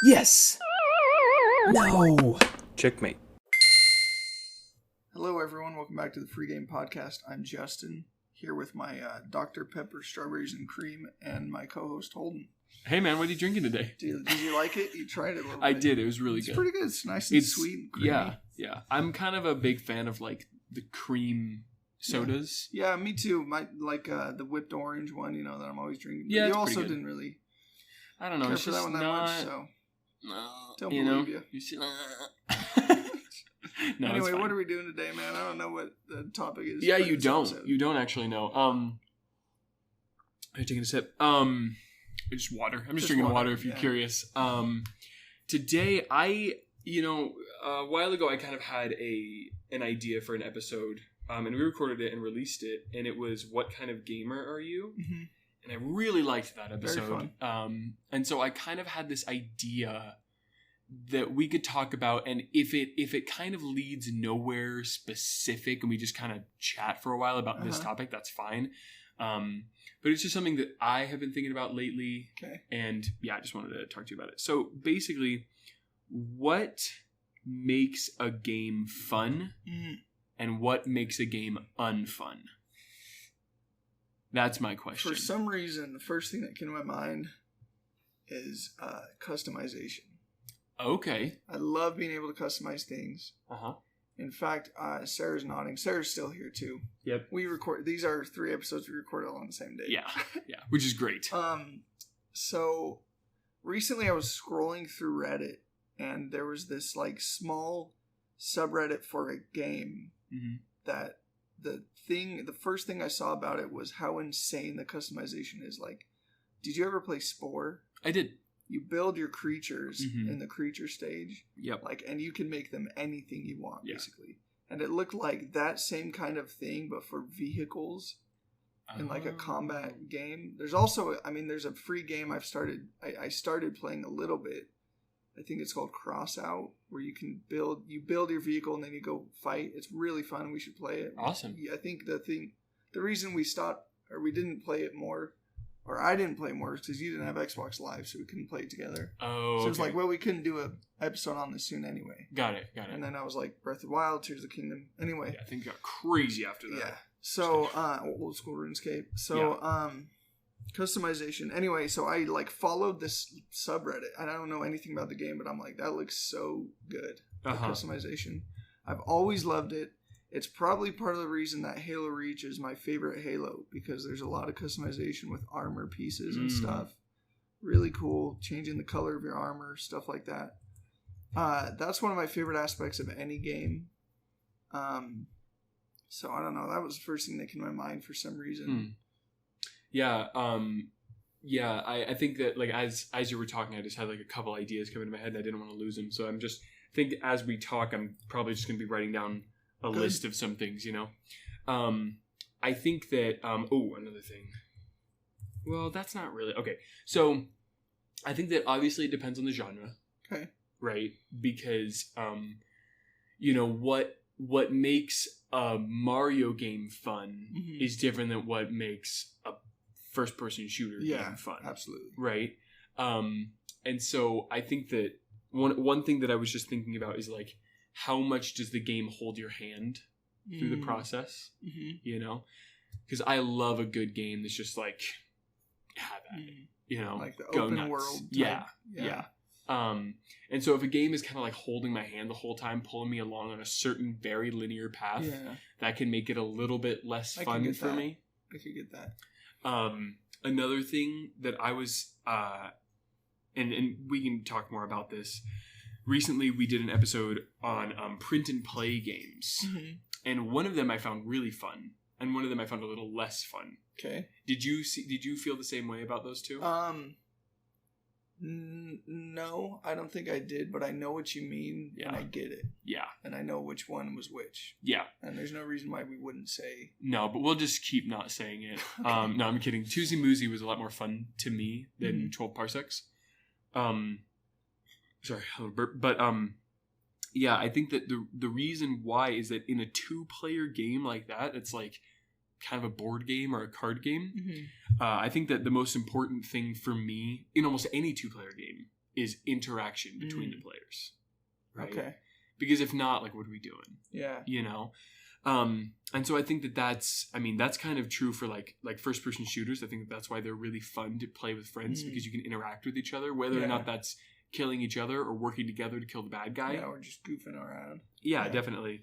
Yes! No! Checkmate. Hello, everyone. Welcome back to the Free Game Podcast. I'm Justin, here with my Dr. Pepper Strawberries and Cream and my co-host Holden. Hey, man, what are you drinking today? Did you like it? You tried it a little bit. I did. It was really good. It's pretty good. It's nice and sweet and creamy. Yeah. I'm kind of a big fan of, like, the cream sodas. Yeah, me too. The whipped orange one, that I'm always drinking. But Yeah, you it's also pretty good. didn't really I don't know. care It's for just that one that not... much, so don't you believe know? you. No, Anyway, what are we doing today, man? I don't know what the topic is. Yeah, for you this don't. episode. You don't actually know. Are you taking a sip? Just water. I'm just drinking water if you're curious. Today, a while ago, I kind of had an idea for an episode, and we recorded it and released it, and it was, what kind of gamer are you? Mm-hmm. And I really liked that episode. Very fun. And so I kind of had this idea that we could talk about, and if it kind of leads nowhere specific and we just kind of chat for a while about this topic, that's fine. But it's just something that I have been thinking about lately. Okay. And yeah, I just wanted to talk to you about it. So basically, what makes a game fun and what makes a game unfun? That's my question. For some reason, the first thing that came to my mind is customization. Okay. I love being able to customize things. Uh-huh. In fact, Sarah's nodding. Sarah's still here too. Yep. These are 3 episodes we recorded all on the same day. Yeah. Which is great. So recently I was scrolling through Reddit and there was this like small subreddit for a game that the first thing I saw about it was how insane the customization is. Like, did you ever play Spore? I did. You build your creatures in the creature stage. Yep. And you can make them anything you want, basically. And it looked like that same kind of thing, but for vehicles in like a combat game. There's also, there's a free game I started playing a little bit. I think it's called Crossout, where you can build your vehicle and then you go fight. It's really fun. We should play it. Awesome. I think the reason we stopped, or we didn't play it more, or I didn't play more, because you didn't have Xbox Live, so we couldn't play it together. Oh, so it's like, well, we couldn't do an episode on this soon anyway. Got it. And then I was like, Breath of the Wild, Tears of the Kingdom. Anyway. Yeah, I think it got crazy after that. Yeah. So, old school RuneScape. So, customization. Anyway, so I like followed this subreddit. And I don't know anything about the game, but I'm like, that looks so good. Customization. I've always loved it. It's probably part of the reason that Halo Reach is my favorite Halo, because there's a lot of customization with armor pieces and stuff. Really cool. Changing the color of your armor, stuff like that. That's one of my favorite aspects of any game. So I don't know. That was the first thing that came to my mind for some reason. Yeah. I think that, like, as you were talking, I just had like a couple ideas come into my head and I didn't want to lose them. So I think as we talk, I'm probably just going to be writing down a list of some things, I think that, another thing. Well, that's not really, okay. So I think that obviously it depends on the genre. Okay. Right? Because, what makes a Mario game fun is different than what makes a first-person shooter game fun. Absolutely. Right? And so I think that one thing that I was just thinking about is, like, how much does the game hold your hand through the process? Because I love a good game that's just like, have at it, like the go open nuts. World type. Yeah. And so if a game is kind of like holding my hand the whole time, pulling me along on a certain very linear path, that can make it a little bit less fun for me. I could get that. Another thing that I was, and we can talk more about this. Recently, we did an episode on print and play games, and one of them I found really fun, and one of them I found a little less fun. Okay. Did you feel the same way about those two? No, I don't think I did, but I know what you mean, and I get it. Yeah. And I know which one was which. Yeah. And there's no reason why we wouldn't say. No, but we'll just keep not saying it. Okay. No, I'm kidding. Tuesday Moozy was a lot more fun to me than 12 Parsecs. Sorry, a little burp. But yeah, I think that the reason why is that in a 2-player game like that, it's like kind of a board game or a card game. I think that the most important thing for me in almost any 2-player game is interaction between the players. Right? Okay. Because if not, like, what are we doing? Yeah. You know? And so I think that's kind of true for like first person shooters. I think that's why they're really fun to play with friends, because you can interact with each other, whether or not that's killing each other or working together to kill the bad guy. Yeah, or just goofing around. Yeah, definitely.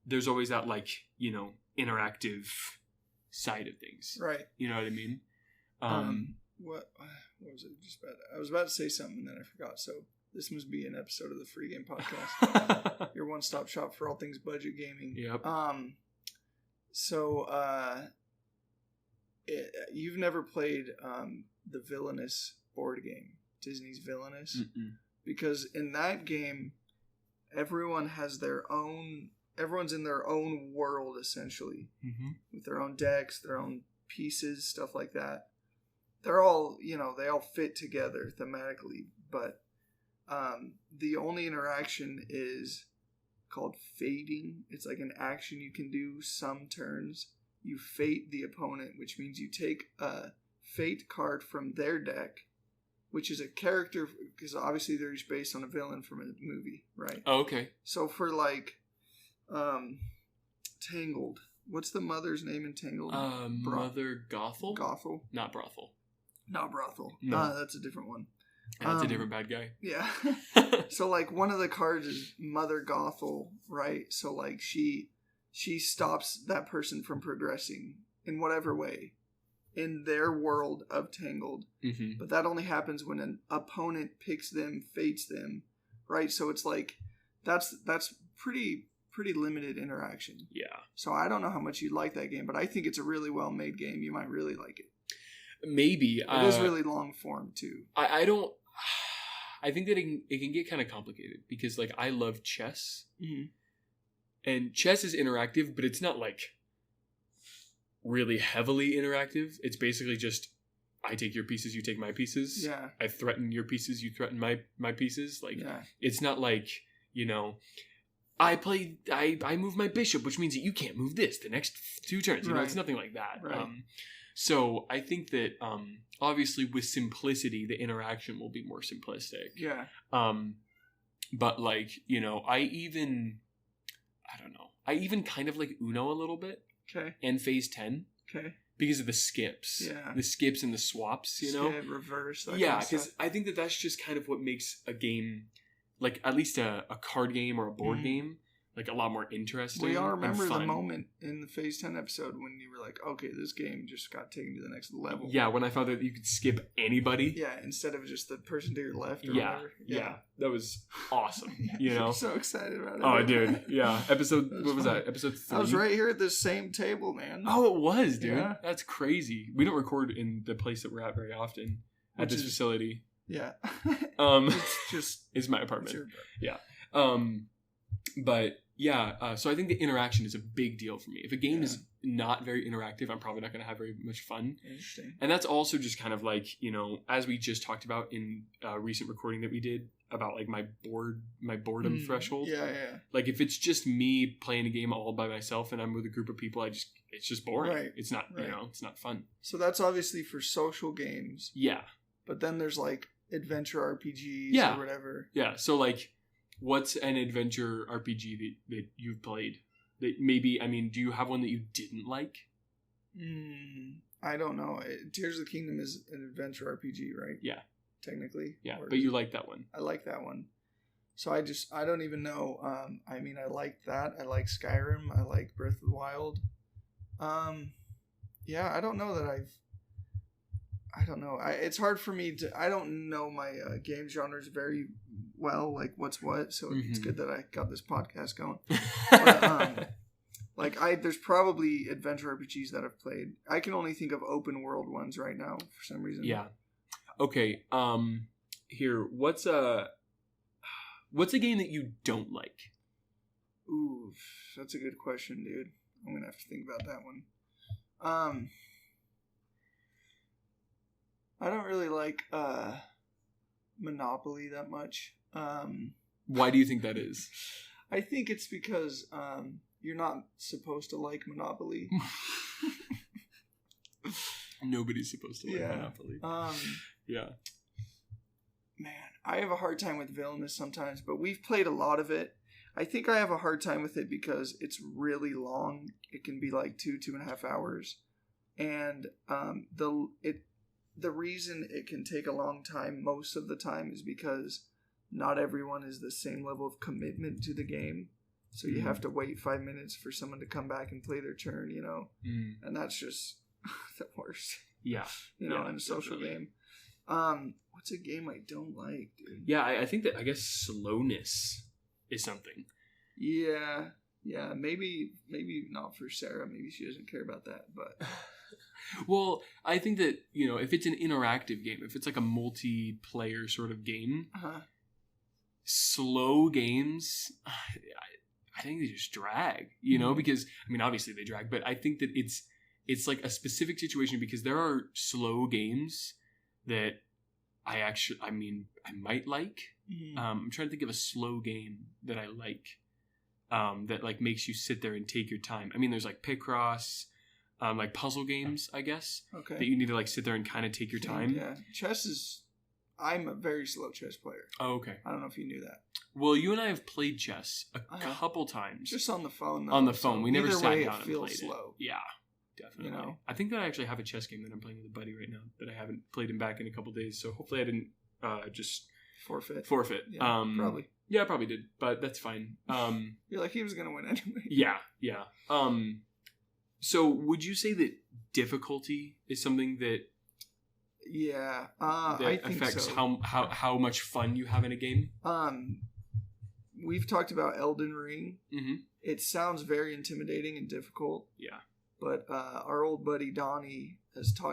There's always that, like, you know, interactive side of things. Right. You know what I mean? What was it? I was about to say something and then I forgot. So this must be an episode of the Free Game Podcast. Your one-stop shop for all things budget gaming. Yep. You've never played the Villainous board game, Disney's Villainous? Mm-mm. Because in that game, everyone's in their own world, essentially. Mm-hmm. With their own decks, their own pieces, stuff like that. They're all, you know, they all fit together thematically, but the only interaction is called fating. It's like an action you can do some turns. You fate the opponent, which means you take a fate card from their deck, which is a character, because obviously they're just based on a villain from a movie, right? Oh, okay. So for like Tangled, what's the mother's name in Tangled? Mother Gothel? Gothel? Not Brothel. Not Brothel. No. That's a different one. That's a different bad guy. Yeah. So like one of the cards is Mother Gothel, right? So like she stops that person from progressing in whatever way in their world of Tangled. Mm-hmm. But that only happens when an opponent picks them, fates them, right? So it's like that's pretty limited interaction. Yeah. So I don't know how much you'd like that game, but I think it's a really well made game. You might really like it. Maybe. It is really long form too. I think that it can get kind of complicated because, like, I love chess. Mm-hmm. And chess is interactive, but it's not like really heavily interactive. It's basically just I take your pieces, you take my pieces. Yeah. I threaten your pieces, you threaten my pieces. Like, It's not like, you know, I move my bishop, which means that you can't move this the next 2 turns. You know, it's nothing like that. Right. So I think that obviously with simplicity, the interaction will be more simplistic. Yeah. But like, you know, I even kind of like Uno a little bit. Okay. And Phase 10. Okay. Because of the skips. Yeah. The skips and the swaps, you know? Skip, reverse, that yeah, because I think that that's just kind of what makes a game, like at least a card game or a board game, like a lot more interesting. We all remember the moment in the Phase 10 episode when you were like, okay, this game just got taken to the next level. Yeah, when I found that you could skip anybody. Yeah, instead of just the person to your left or yeah, whatever. Yeah, that was awesome. You know? I'm so excited about it. Oh, dude. Yeah. What was that? Episode 3? I was right here at this same table, man. Oh, it was, dude. Yeah. That's crazy. We don't record in the place that we're at very often. At this facility. Yeah. It's my apartment. It's yeah. But yeah, so I think the interaction is a big deal for me. If a game is not very interactive, I'm probably not going to have very much fun. Interesting. And that's also just kind of like, you know, as we just talked about in a recent recording that we did about like my boredom threshold. Yeah. Like if it's just me playing a game all by myself and I'm with a group of people, it's just boring. Right. It's not, you know, it's not fun. So that's obviously for social games. Yeah. But then there's like adventure RPGs or whatever. Yeah. So like, what's an adventure RPG that you've played? That maybe, I mean, do you have one that you didn't like? I don't know. Tears of the Kingdom is an adventure RPG, right? Yeah. Technically. Yeah, but you like that one. I like that one. So I don't even know. I mean, I like that. I like Skyrim. I like Breath of the Wild. Yeah, I don't know that I don't know. It's hard for me to... I don't know my game genres very well, like what's what, so it's good that I got this podcast going. But, there's probably adventure RPGs that I've played. I can only think of open world ones right now for some reason. Yeah. Okay. Here, what's a game that you don't like? Ooh, that's a good question, dude. I'm gonna have to think about that one. I don't really like Monopoly that much. Why do you think that is? I think it's because you're not supposed to like Monopoly. Nobody's supposed to like Monopoly. Yeah. man, I have a hard time with Villainous sometimes, but we've played a lot of it. I think I have a hard time with it because it's really long. It can be like 2.5 hours. And the reason it can take a long time most of the time is because not everyone is the same level of commitment to the game. So you have to wait 5 minutes for someone to come back and play their turn, you know? And that's just the worst. Yeah. You know, in a social game. What's a game I don't like, dude? Yeah, I think that, I guess, slowness is something. Yeah. Yeah, maybe not for Sarah. Maybe she doesn't care about that, but... Well, I think that, you know, if it's an interactive game, if it's like a multiplayer sort of game, slow games, I think they just drag, you know, because, I mean, obviously they drag, but I think that it's like a specific situation because there are slow games that I might like. I'm trying to think of a slow game that I like that like makes you sit there and take your time. I mean, there's like Picross, like puzzle games, I guess. Okay. That you need to like sit there and kind of take your time. Yeah. I'm a very slow chess player. Oh, okay. I don't know if you knew that. Well, you and I have played chess a couple times. Just on the phone, though. On the phone. We never sat down it and feels played slow. it. Yeah, definitely. You know? I think that I actually have a chess game that I'm playing with a buddy right now that I haven't played him back in a couple days. So hopefully I didn't just... Forfeit. Yeah, probably. Yeah, I probably did, but that's fine. You're like, he was going to win anyway. Yeah. So would you say that difficulty is something that... Yeah, that I think affects so. how much fun you have in a game? We've talked about Elden Ring. Mm-hmm. It sounds very intimidating and difficult. Yeah. But our old buddy Donnie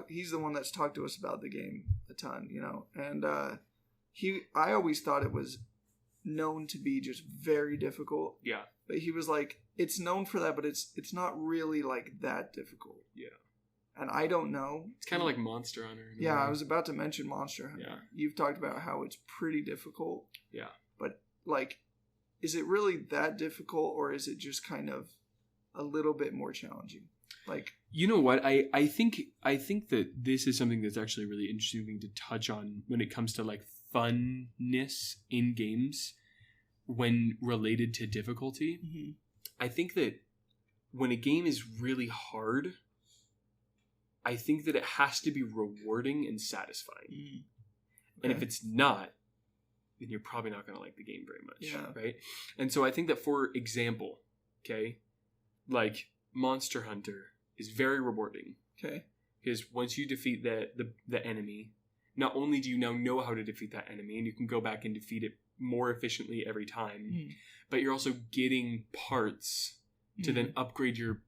he's the one that's talked to us about the game a ton, you know. And I always thought it was known to be just very difficult. Yeah. But he was like, it's known for that, but it's not really like that difficult. Yeah. And I don't know. It's kind of like Monster Hunter. Yeah, I was about to mention Monster Hunter. Yeah. You've talked about how it's pretty difficult. Yeah. But, like, is it really that difficult, or is it just kind of a little bit more challenging? Like, you know what? I think that this is something that's actually a really interesting thing to touch on when it comes to, like, funness in games when related to difficulty. Mm-hmm. I think that when a game is really hard... I think that it has to be rewarding and satisfying. Okay. And if it's not, then you're probably not going to like the game very much, right? And so I think that, for example, okay, like Monster Hunter is very rewarding. Okay. Because once you defeat the enemy, not only do you now know how to defeat that enemy, and you can go back and defeat it more efficiently every time, but you're also getting parts to then upgrade your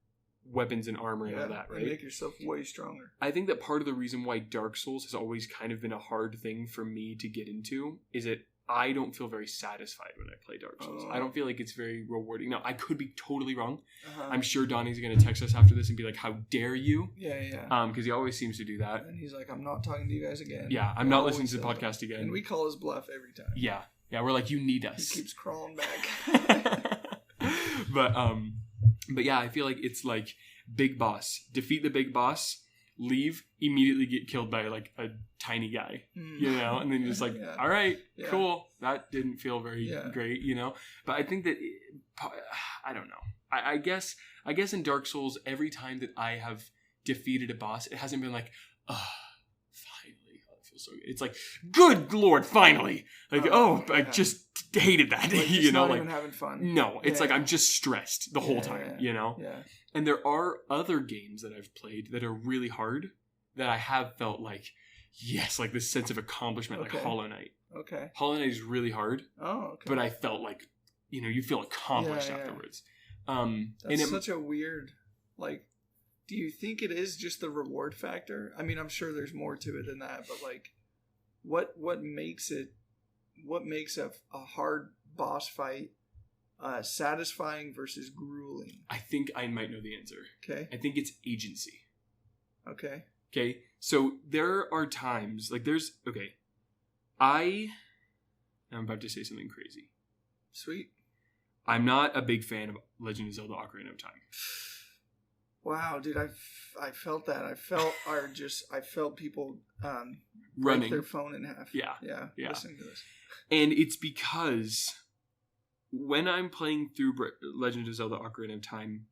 weapons and armor and all that, right? And make yourself way stronger. I think that part of the reason why Dark Souls has always kind of been a hard thing for me to get into is that I don't feel very satisfied when I play Dark Souls. I don't feel like it's very rewarding. Now, I could be totally wrong. I'm sure Donnie's going to text us after this and be like, how dare you? Yeah. Because he always seems to do that. And he's like, I'm not talking to you guys again. Yeah, I'm not listening to the podcast again. And we call his bluff every time. Yeah, we're like, you need us. He keeps crawling back. But yeah, I feel like it's like big boss. Defeat the big boss, leave, immediately get killed by like a tiny guy, you know? And then you're just like, all right, cool. That didn't feel very great, you know? But I think that, I don't know. I guess in Dark Souls, every time that I have defeated a boss, it hasn't been like, finally. Oh, it feels so good. It's like, good Lord, finally. Like, I just hated that. Like, you know, not like even having fun. No, it's like I'm just stressed the whole time, you know? Yeah. And there are other games that I've played that are really hard that I have felt like, yes, like this sense of accomplishment, like Hollow Knight. Okay. Hollow Knight is really hard. Oh, okay. But I felt like, you know, you feel accomplished afterwards. That's such a weird, like, do you think it is just the reward factor? I mean, I'm sure there's more to it than that, but like, what makes a hard boss fight satisfying versus grueling? I think I might know the answer. Okay. I think it's agency. Okay. Okay. So there are times, like I'm about to say something crazy. Sweet. I'm not a big fan of Legend of Zelda Ocarina of Time. Wow, dude, I felt that. I felt people break running their phone in half. Yeah. Listening to this. And it's because when I'm playing through Legend of Zelda Ocarina of Time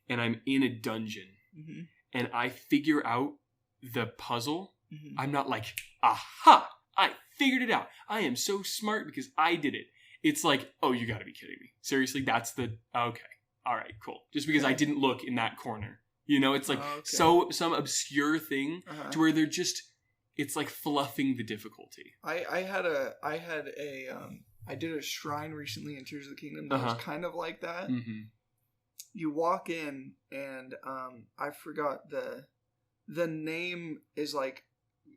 and I'm in a dungeon Mm-hmm. and I figure out the puzzle, Mm-hmm. I'm not like, aha, I figured it out. I am so smart because I did it. It's like, oh, you gotta be kidding me. Seriously, that's the, okay. All right, cool. Just because I didn't look in that corner. You know, it's like some obscure thing to where they're just, it's like fluffing the difficulty. I did a shrine recently in Tears of the Kingdom that was kind of like that. Mm-hmm. You walk in and I forgot the name is like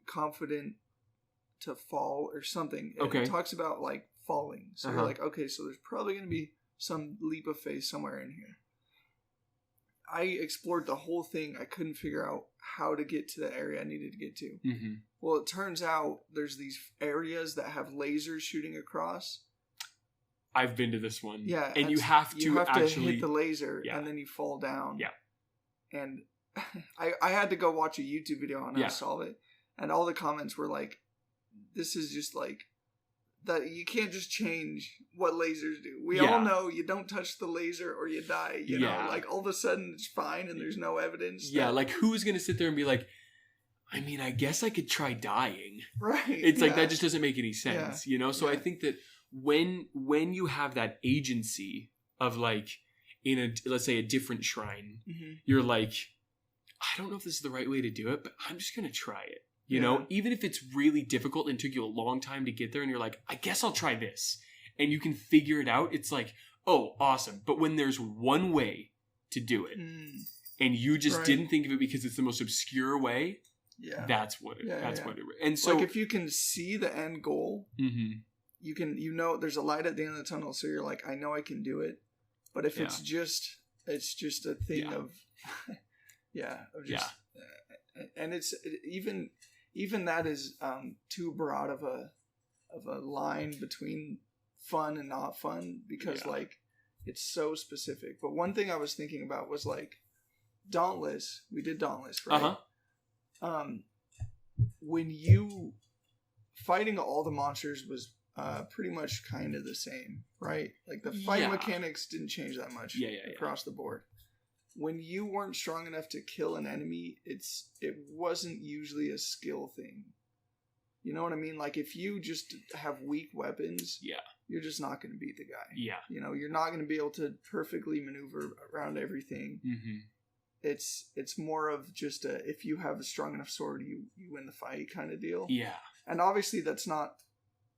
confident to fall or something. It talks about like falling. So you're like, okay, so there's probably going to be some leap of faith somewhere in here. I explored the whole thing. I couldn't figure out how to get to the area I needed to get to. Mm-hmm. Well, it turns out there's these areas that have lasers shooting across. I've been to this one. Yeah. And you have to actually hit the laser and then you fall down. Yeah. And I had to go watch a YouTube video on how to solve it. And all the comments were like, this is just like, that you can't just change what lasers do. We all know you don't touch the laser or you die. You know, like all of a sudden it's fine and there's no evidence. Yeah, like who's going to sit there and be like, I mean, I guess I could try dying. Right. It's like that just doesn't make any sense, you know? So I think that when you have that agency of like in a, let's say a different shrine, you're like, I don't know if this is the right way to do it, but I'm just going to try it. You know, even if it's really difficult and took you a long time to get there and you're like, I guess I'll try this. And you can figure it out. It's like, oh, awesome. But when there's one way to do it and you just didn't think of it because it's the most obscure way, that's what it and so like if you can see the end goal, you can, you know, there's a light at the end of the tunnel. So you're like, I know I can do it. But if it's just a thing of, and it's even that is too broad of a line between fun and not fun because like it's so specific. But one thing I was thinking about was like Dauntless. We did Dauntless, right? When you fighting all the monsters was pretty much kind of the same, right? Like the fight mechanics didn't change that much across the board. When you weren't strong enough to kill an enemy, it wasn't usually a skill thing. You know what I mean? Like if you just have weak weapons, you're just not going to beat the guy. Yeah. You know, you're not going to be able to perfectly maneuver around everything. It's more of just if you have a strong enough sword, you win the fight kind of deal. Yeah. And obviously that's not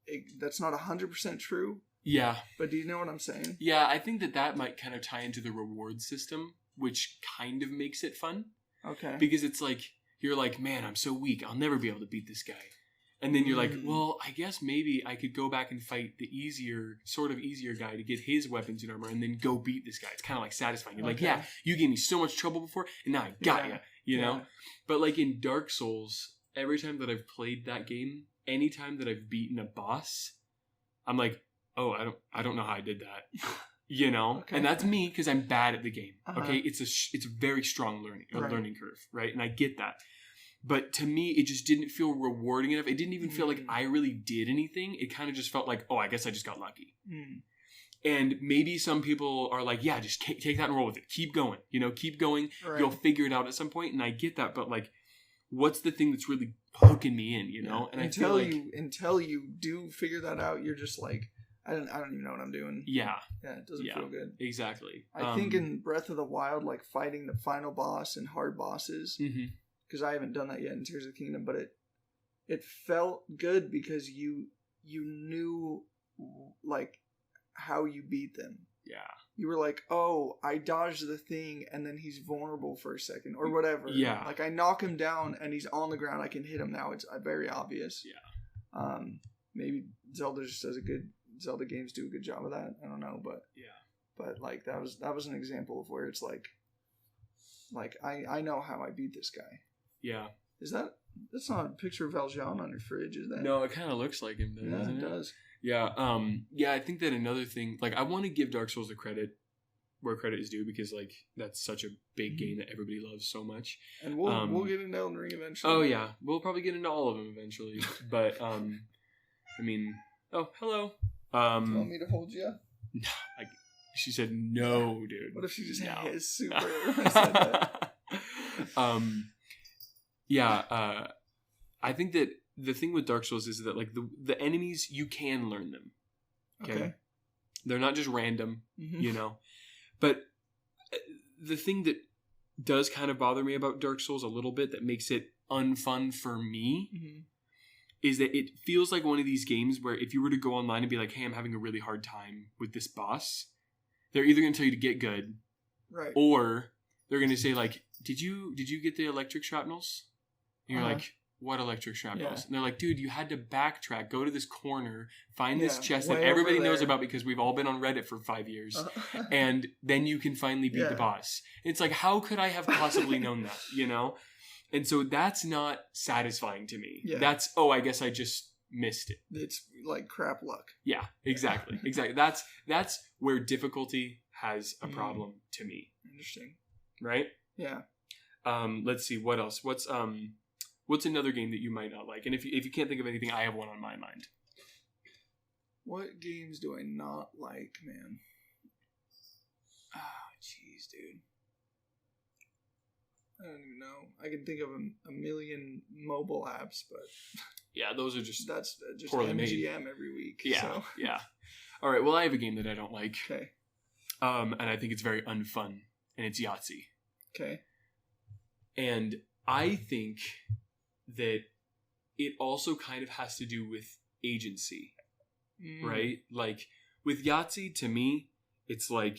100% true. Yeah. But do you know what I'm saying? Yeah, I think that might kind of tie into the reward system, which kind of makes it fun. Okay. Because it's like, you're like, man, I'm so weak. I'll never be able to beat this guy. And then you're like, well, I guess maybe I could go back and fight the easier guy to get his weapons and armor and then go beat this guy. It's kind of like satisfying. You're like, yeah, you gave me so much trouble before and now I got you, you know? But like in Dark Souls, every time that I've played that game, anytime that I've beaten a boss, I'm like, oh, I don't know how I did that. You know, and that's me because I'm bad at the game. Okay, it's a very strong learning curve, right? And I get that, but to me, it just didn't feel rewarding enough. It didn't even feel like I really did anything. It kind of just felt like, oh, I guess I just got lucky. And maybe some people are like, yeah, just take that and roll with it. Keep going. You know, keep going. Right. You'll figure it out at some point. And I get that, but like, what's the thing that's really hooking me in? You know, and until you do figure that out, you're just like, I don't even know what I'm doing. Yeah. Yeah, it doesn't feel good. Exactly. I think in Breath of the Wild, like fighting the final boss and hard bosses, because I haven't done that yet in Tears of the Kingdom, but it felt good because you knew like how you beat them. Yeah. You were like, oh, I dodged the thing and then he's vulnerable for a second or whatever. Yeah. Like I knock him down and he's on the ground. I can hit him now. It's very obvious. Yeah. Maybe Zelda games do a good job of that. I don't know, but like that was an example of where it's like I know how I beat this guy. Yeah. That's not a picture of Valjean on your fridge, is that? No, it kind of looks like him though, doesn't it? It does. Yeah. Yeah, I think that another thing, like I want to give Dark Souls the credit where credit is due, because like that's such a big game that everybody loves so much. And we'll get into Elden Ring eventually. Oh yeah, we'll probably get into all of them eventually. But I mean, oh hello. Do you want me to hold you? No, she said no, dude. What if she just no. his super when I said that? I think that the thing with Dark Souls is that like the enemies, you can learn them. Okay. They're not just random, you know. But the thing that does kind of bother me about Dark Souls a little bit, that makes it unfun for me, is that it feels like one of these games where if you were to go online and be like, hey, I'm having a really hard time with this boss, they're either going to tell you to get good, right, or they're going to say like, did you get the electric shrapnels? And you're like, what electric shrapnels? Yeah. And they're like, dude, you had to backtrack, go to this corner, find this chest that way everybody over knows there. about because we've all been on Reddit for 5 years, and then you can finally beat the boss. It's like, how could I have possibly known that, you know? And so that's not satisfying to me. Yeah. That's, oh, I guess I just missed it. It's like crap luck. Yeah, exactly. Exactly. That's where difficulty has a problem to me. Interesting. Right? Yeah. Let's see, what else? What's another game that you might not like? And if you can't think of anything, I have one on my mind. What games do I not like, man? Ah, jeez, dude. I don't even know. I can think of a million mobile apps, but yeah, those are just that's just poorly MGM made. every week. Yeah, so. yeah. All right. Well, I have a game that I don't like. Okay. And I think it's very unfun, and it's Yahtzee. Okay. And I think that it also kind of has to do with agency, right? Like with Yahtzee, to me, it's like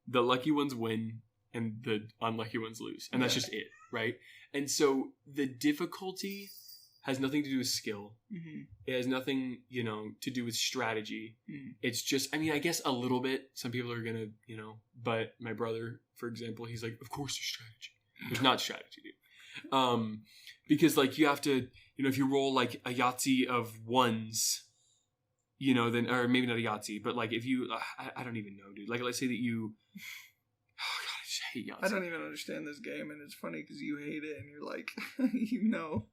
the lucky ones win and the unlucky ones lose. And that's just it, right? And so the difficulty has nothing to do with skill. It has nothing, to do with strategy. It's just, I mean, I guess a little bit. Some people are going to, but my brother, for example, he's like, of course there's strategy. There's not strategy, dude. Because like you have to, if you roll like a Yahtzee of ones, then, or maybe not a Yahtzee, but like if you, I don't even know, dude. Like let's say that you, oh God, I just hate Yahtzee. I don't even understand this game, and it's funny because you hate it, and you're like,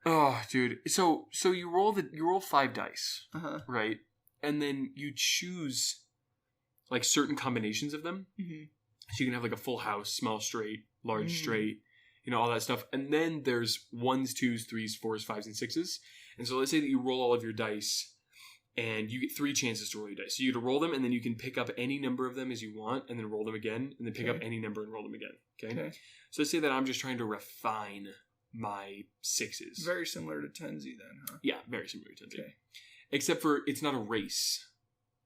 Oh, dude. So you roll 5 dice, right? And then you choose like certain combinations of them. So you can have like a full house, small straight, large straight, all that stuff. And then there's 1s, 2s, 3s, 4s, 5s, and 6s. And so let's say that you roll all of your dice and you get 3 chances to roll your dice. So you get to roll them, and then you can pick up any number of them as you want, and then roll them again, and then pick up any number and roll them again. Okay? So let's say that I'm just trying to refine my 6s. Very similar to Tenzi then, huh? Yeah, very similar to Tenzi. Okay. Except for it's not a race.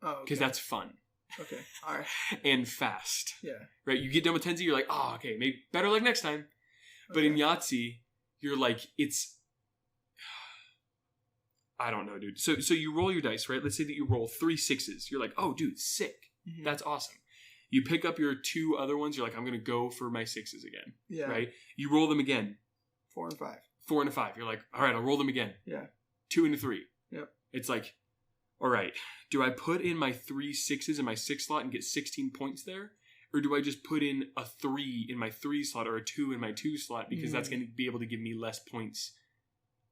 Oh, because that's fun. Okay, all right. And fast. Yeah. Right? You get done with Tenzi, you're like, oh, okay, maybe better luck next time. But in Yahtzee, you're like, it's... I don't know, dude. So you roll your dice, right? Let's say that you roll 3 6s. You're like, oh, dude, sick. That's awesome. You pick up your 2 other ones. You're like, I'm going to go for my 6s again. Yeah. Right? You roll them again. 4 and 5. 4 and a 5. You're like, all right, I'll roll them again. Yeah. 2 and a 3. Yep. It's like, all right, do I put in my 3 6s in my 6 slot and get 16 points there? Or do I just put in a 3 in my 3 slot or a 2 in my 2 slot because that's going to be able to give me less points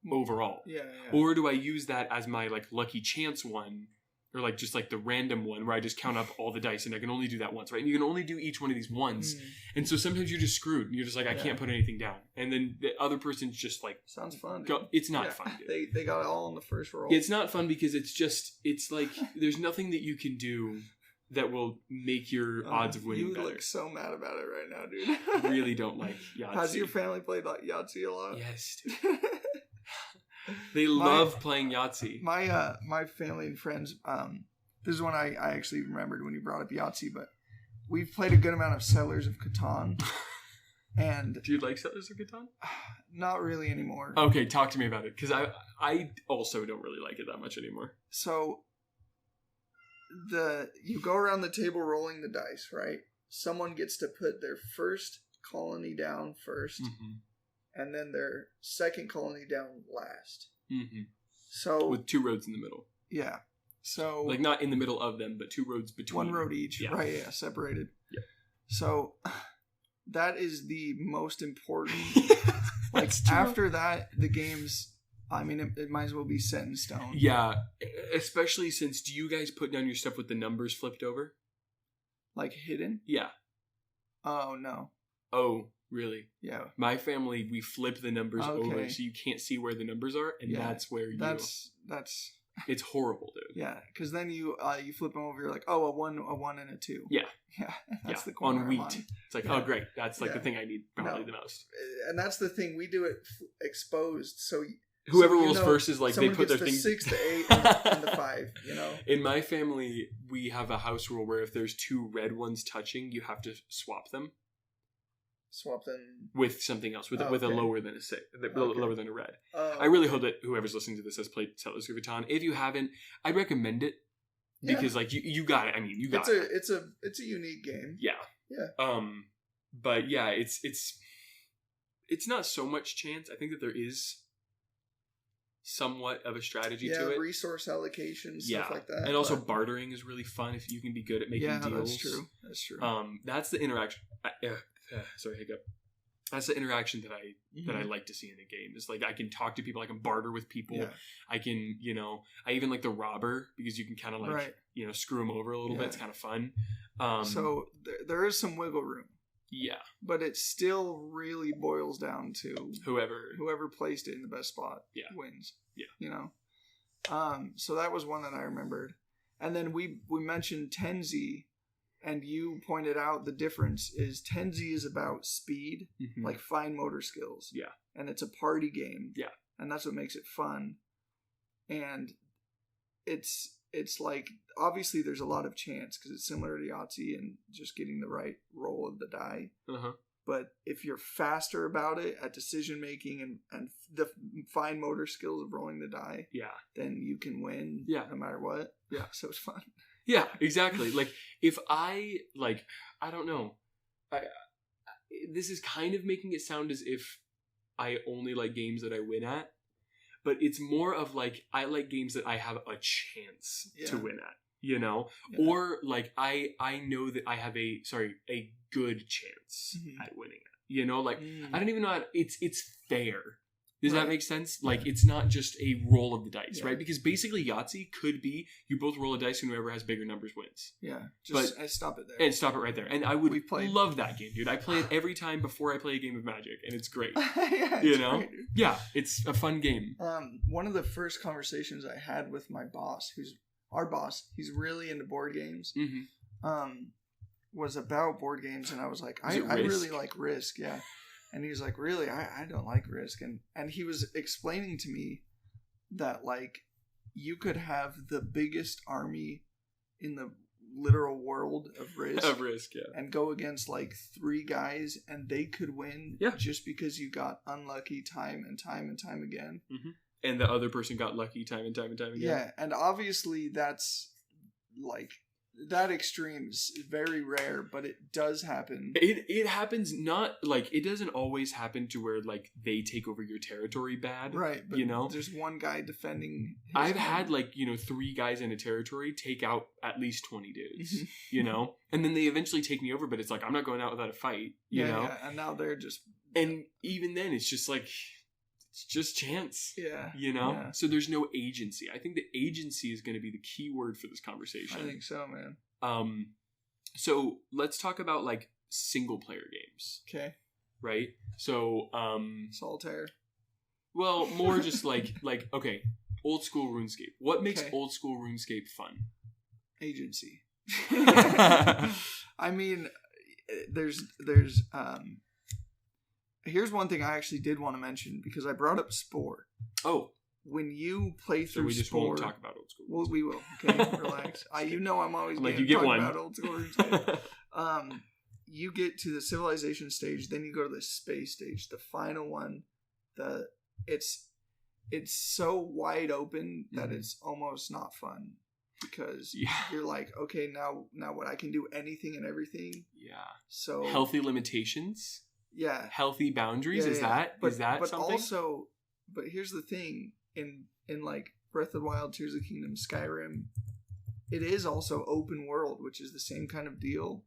overall? Yeah. Or do I use that as my like lucky chance one, or like just like the random one where I just count up all the dice and I can only do that once, right? And you can only do each one of these once. And so sometimes you're just screwed and you're just like, I can't put anything down. And then the other person's just like, sounds fun. Go. It's not fun, dude. They got it all in the first roll. It's not fun because it's like there's nothing that you can do that will make your odds of winning you better. You look so mad about it right now, dude. I really don't like Yahtzee. Has your family played Yahtzee a lot? Yes, dude. They love playing Yahtzee. My family and friends, this is one I actually remembered when you brought up Yahtzee, but we've played a good amount of Settlers of Catan. And do you like Settlers of Catan? Not really anymore. Okay, talk to me about it, because I also don't really like it that much anymore. So you go around the table rolling the dice, right? Someone gets to put their first colony down first. And then their second colony down last. So with 2 roads in the middle. Yeah. So like not in the middle of them, but 2 roads between. 1 road each. Yeah. Right, yeah, separated. Yeah. So that is the most important. Like That's true. after that, the game's, I mean, it might as well be set in stone. Yeah, especially since, do you guys put down your stuff with the numbers flipped over? Like hidden? Yeah. Oh, no. Oh, really? Yeah. My family, we flip the numbers Okay. over so you can't see where the numbers are, and Yeah, that's where you... That's It's horrible, dude. yeah, because then you flip them over, you're like, oh, a 1 and a 2. Yeah. Yeah, that's Yeah, the corner on I'm wheat. on. It's like, Yeah. oh, great. That's like Yeah. the thing I need probably No. the most. And that's the thing, we do it exposed, so Whoever so you rolls know first is like, they someone put their gets the thing... 6, the 8, and the 5, you know? In my family, we have a house rule where if there's 2 red ones touching, you have to swap them Swap them. with something else, with a Okay. lower than a 6, lower than a red. I really hope that whoever's listening to this has played Settlers of Catan. If you haven't, I'd recommend it because like you got it. I mean, you got it. It's a unique game. Yeah. Yeah. But yeah, it's not so much chance. I think that there is somewhat of a strategy to it. Resource allocation, stuff like that. And also bartering is really fun if you can be good at making deals. That's true. That's the interaction. Sorry, hiccup. That's the interaction that I like to see in a game. It's like I can talk to people, I can barter with people. Yeah. I can, I even like the robber because you can kind of like, screw them over a little bit. It's kind of fun. So there is some wiggle room. Yeah. But it still really boils down to whoever placed it in the best spot wins. Yeah. You know? So that was one that I remembered. And then we mentioned Tenzi, and you pointed out the difference is Tenzi is about speed, like fine motor skills. Yeah. And it's a party game. Yeah. And that's what makes it fun. And it's like, obviously there's a lot of chance because it's similar to Yahtzee and just getting the right roll of the die. But if you're faster about it at decision making and the fine motor skills of rolling the die, then you can win no matter what. Yeah, so it's fun. Yeah, exactly. Like if I don't know, this is kind of making it sound as if I only like games that I win at. But it's more of like, I like games that I have a chance to win at, you know? Yeah. Or like, I know that I have a good chance at winning at, you know? Like, I don't even know how it's fair. Does that make sense? Like, it's not just a roll of the dice, right? Because basically Yahtzee could be, you both roll a dice and whoever has bigger numbers wins. Yeah. Just stop it there. And stop it right there. And I would love that game, dude. I play it every time before I play a game of Magic, and it's great. You know? Great, yeah, it's a fun game. One of the first conversations I had with my boss, who's our boss, he's really into board games, was about board games, and I was like, I really like Risk, yeah. And he was like, really? I don't like Risk. And he was explaining to me that, like, you could have the biggest army in the literal world of Risk. And go against, like, 3 guys, and they could win just because you got unlucky time and time again. And the other person got lucky time and time again. Yeah, and obviously that's, like... that extreme is very rare, but it does happen. It happens not like it doesn't always happen to where like they take over your territory bad, right? But you know, there's one guy defending. I've had like 3 guys in a territory take out at least 20 dudes, you know, and then they eventually take me over. But it's like I'm not going out without a fight, you know. Yeah, and now they're just, and even then, it's just like. It's just chance. Yeah. You know? Yeah. So there's no agency. I think the agency is going to be the key word for this conversation. I think so, man. So let's talk about like single player games. Okay. Right? So Solitaire. Well, more just like okay, old school RuneScape. What makes old school RuneScape fun? Agency. I mean, there's here's one thing I actually did want to mention because I brought up Spore. Oh. When you play through Spore... So we just won't talk about old school. Well, we will. Okay, relax. I'm always like you get one. About old school. You get to the civilization stage, then you go to the space stage, the final one. It's so wide open that it's almost not fun because you're like, okay, now what, I can do anything and everything. Yeah. So healthy limitations. Yeah. Healthy boundaries. Is that something? Also, but here's the thing, in like Breath of the Wild, Tears of the Kingdom, Skyrim, it is also open world, which is the same kind of deal.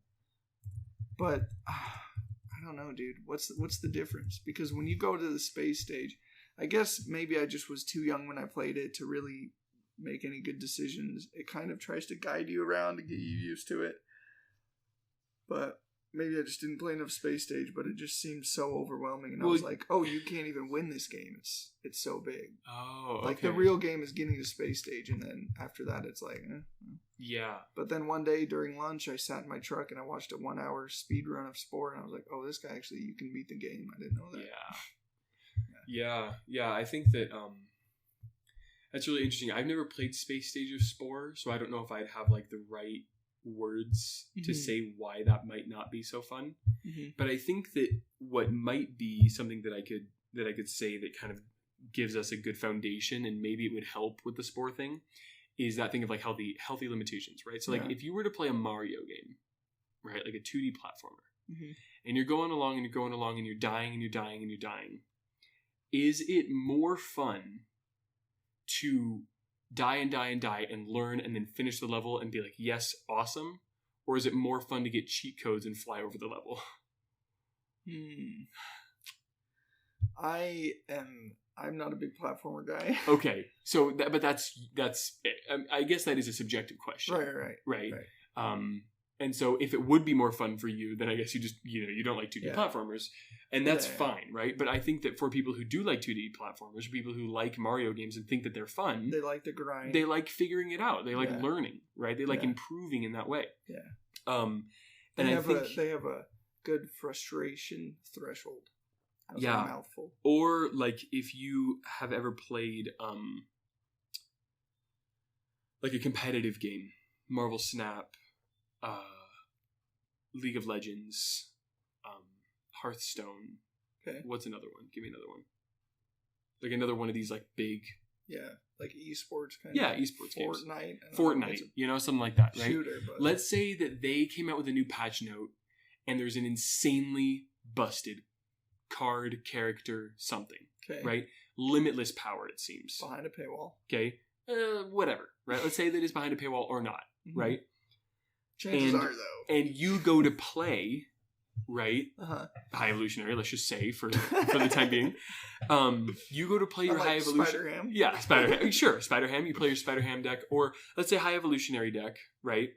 But I don't know, dude. What's the difference? Because when you go to the space stage, I guess maybe I just was too young when I played it to really make any good decisions. It kind of tries to guide you around to get you used to it. But maybe I just didn't play enough space stage, but it just seemed so overwhelming. And I was like, oh, you can't even win this game. It's so big. Oh, okay. Like, the real game is getting to space stage, and then after that, it's like, Yeah. But then one day during lunch, I sat in my truck and I watched a 1 hour speed run of Spore, and I was like, oh, this guy actually, you can beat the game. I didn't know that. Yeah. I think that that's really interesting. I've never played Space Stage of Spore, so I don't know if I'd have like the right words to say why that might not be so fun. But I think that what might be something that I could say that kind of gives us a good foundation, and maybe it would help with the Spore thing, is that thing of like healthy limitations, right? So like if you were to play a Mario game, right, like a 2D platformer, and you're going along and you're dying and you're dying and you're dying, is it more fun to die and learn and then finish the level and be like, yes, awesome? Or is it more fun to get cheat codes and fly over the level? I'm not a big platformer guy. Okay, so but that's I guess that is a subjective question. Right. And so if it would be more fun for you, then I guess you just, you don't like 2D platformers, and that's fine, right? But I think that for people who do like 2D platformers, people who like Mario games and think that they're fun, they like the grind. They like figuring it out. They like learning, right? They like improving in that way. And they have a good frustration threshold. That was a mouthful. Or like if you have ever played like a competitive game, Marvel Snap, League of Legends, Hearthstone. Okay. What's another one? Give me another one. Like another one of these like big. Yeah, like esports kind of. Yeah, esports games. Fortnite. Something like that, right? Shooter, but... Let's say that they came out with a new patch note, and there's an insanely busted card, character, something. Okay. Right? Limitless power, it seems. Behind a paywall. Okay. Whatever. Right? Let's say that it's behind a paywall or not. Right? Chances are, though. And you go to play, right? High evolutionary, let's just say, for the time being. You go to play your high evolution. Spider-Ham? Yeah, Spider-Ham. Sure, Spider-Ham. You play your Spider-Ham deck. Or let's say high evolutionary deck, right?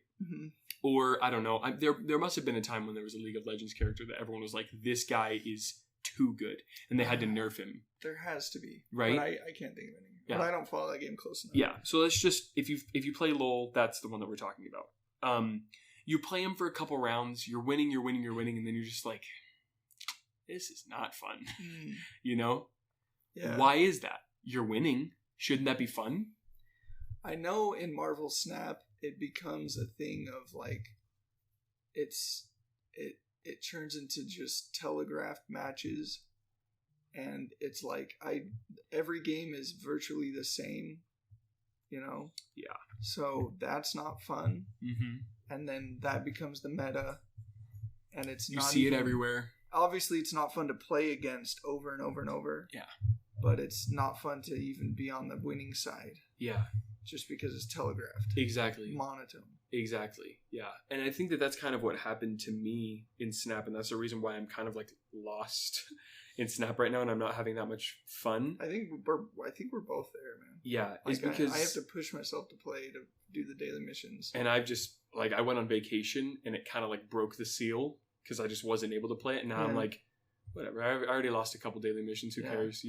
Or, I don't know. There must have been a time when there was a League of Legends character that everyone was like, this guy is too good. And they had to nerf him. There has to be. Right? But I can't think of any. Yeah. But I don't follow that game close enough. Yeah. So let's just, if you play LoL, that's the one that we're talking about. You play him for a couple rounds, you're winning, and then you're just like, this is not fun. Yeah. Why is that? You're winning. Shouldn't that be fun? I know in Marvel Snap it becomes a thing of like, it turns into just telegraphed matches, and it's like every game is virtually the same. Yeah. So that's not fun. And then that becomes the meta, and you see it everywhere. Obviously, it's not fun to play against over and over and over. Yeah. But it's not fun to even be on the winning side. Yeah. Just because it's telegraphed. Exactly. Monotone. Exactly. Yeah. And I think that that's kind of what happened to me in Snap, and that's the reason why I'm kind of like lost in Snap right now, and I'm not having that much fun. I think we're both there, man. Yeah, it's because I have to push myself to play to do the daily missions. And I've just I went on vacation, and it kind of like broke the seal because I just wasn't able to play it. And now I'm like, whatever. I already lost a couple daily missions. Who cares?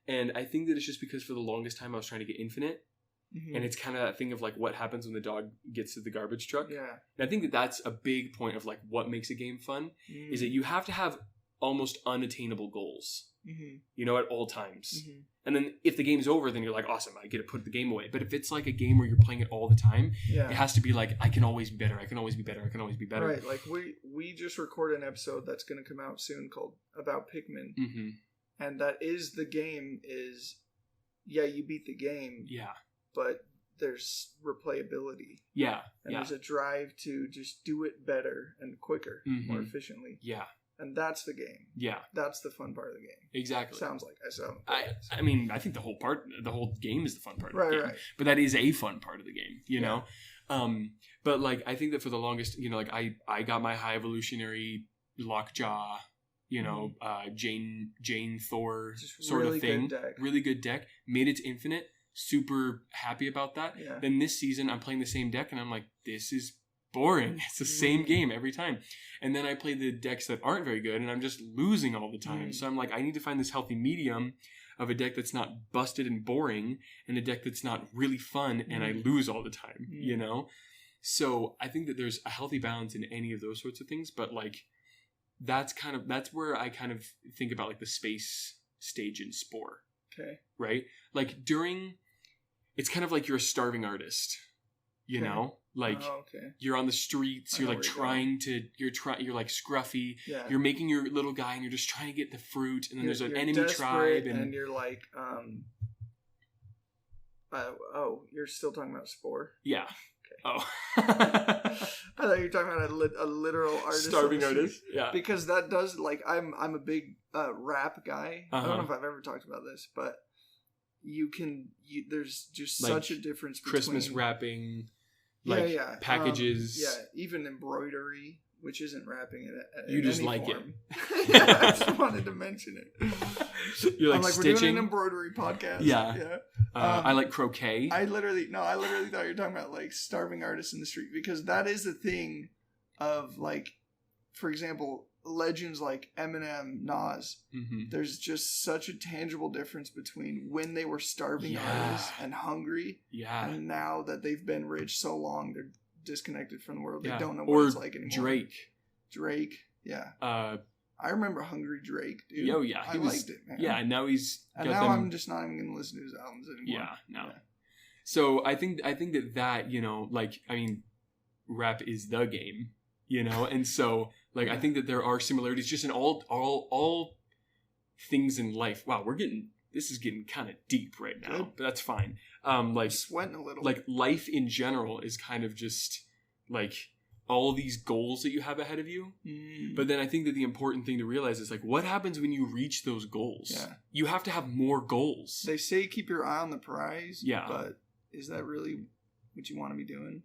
And I think that it's just because for the longest time I was trying to get infinite. And it's kind of that thing of like what happens when the dog gets to the garbage truck. Yeah. And I think that that's a big point of like what makes a game fun is that you have to have almost unattainable goals, at all times. And then if the game's over, then you're like, awesome, I get to put the game away. But if it's like a game where you're playing it all the time, it has to be like, I can always be better. I can always be better. I can always be better. Right. Like we just recorded an episode that's going to come out soon called About Pikmin. And that is the game is, you beat the game. Yeah. But there's replayability. Yeah. And there's a drive to just do it better and quicker, more efficiently. Yeah. And that's the game. Yeah. That's the fun part of the game. Exactly. Sounds like I sound. I mean, I think the whole game is the fun part of the game. Right. But that is a fun part of the game, you know? But like, I think that for the longest, you know, like I got my high evolutionary lockjaw, you know, Jane Thor sort really of thing. Good deck. Really good deck. Made it to infinite. Super happy about that. Yeah. Then this season, I'm playing the same deck and I'm like, this is boring. It's the same game every time. And then I play the decks that aren't very good and I'm just losing all the time. So I'm like, I need to find this healthy medium of a deck that's not busted and boring and a deck that's not really fun and I lose all the time, you know? So I think that there's a healthy balance in any of those sorts of things, but like that's where I kind of think about like the space stage in Spore. Okay. Right? Like it's kind of like you're a starving artist, you know? Like you're on the streets, you're like you're like scruffy, you're making your little guy and you're just trying to get the fruit and then there's an enemy tribe and you're like, you're still talking about Spore? Yeah. Okay. Oh. I thought you were talking about a literal artist. Starving artist? Yeah. Because that does, like, I'm a big rap guy. I don't know if I've ever talked about this, but there's just like such a difference between Christmas wrapping, like packages. Even embroidery, which isn't wrapping it. You just like form. It. I just wanted to mention it. You're like I'm like, stitching. we're doing an embroidery podcast. Yeah. I like croquet. I literally thought you were talking about like starving artists in the street because that is the thing of like, for example, legends like Eminem, Nas. There's just such a tangible difference between when they were starving artists and hungry. Yeah. And now that they've been rich so long, they're disconnected from the world. They don't know what it's like anymore. Drake. Yeah. I remember Hungry Drake, dude. Oh yeah, I liked it, man. Yeah, and now I'm just not even gonna listen to his albums anymore. Yeah, no. Yeah. So I think that you know, like, I mean, rap is the game, you know, and so like I think that there are similarities just in all things in life. Wow, this is getting kind of deep right now, but that's fine. Like I'm sweating a little. Like life in general is kind of just like all these goals that you have ahead of you. But then I think that the important thing to realize is like what happens when you reach those goals? Yeah. You have to have more goals. They say keep your eye on the prize. Yeah. But is that really what you want to be doing?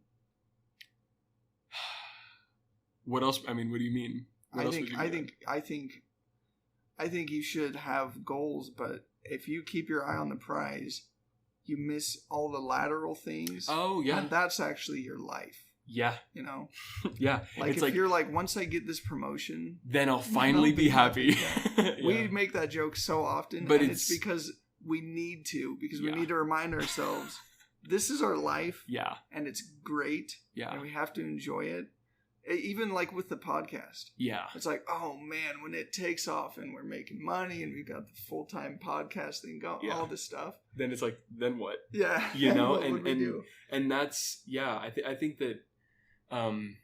What else? I mean, what do you mean? I think you should have goals, but if you keep your eye on the prize, you miss all the lateral things. Oh yeah. And that's actually your life. Yeah. You know? Yeah. Like if you're like, once I get this promotion, then I'll finally be happy. Yeah. We make that joke so often, but it's because we need to, because we need to remind ourselves this is our life. Yeah. And it's great. Yeah. And we have to enjoy it. Even like with the podcast. Yeah. It's like, oh man, when it takes off and we're making money and we've got the full-time podcasting going, all this stuff. Then it's like, then what? Yeah. You know, and that's, I think that, and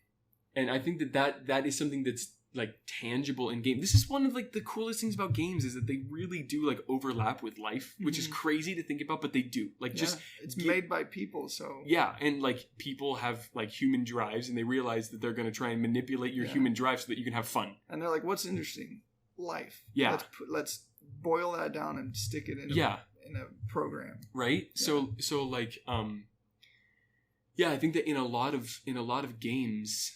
I think that is something that's like tangible in game. This is one of like the coolest things about games is that they really do like overlap with life, which is crazy to think about, but they do. Like it's made by people, so and like people have like human drives, and they realize that they're going to try and manipulate your human drive so that you can have fun. And they're like, "What's interesting? Life. Yeah. Let's boil that down and stick it in a program, right? Yeah. So like I think that in a lot of games.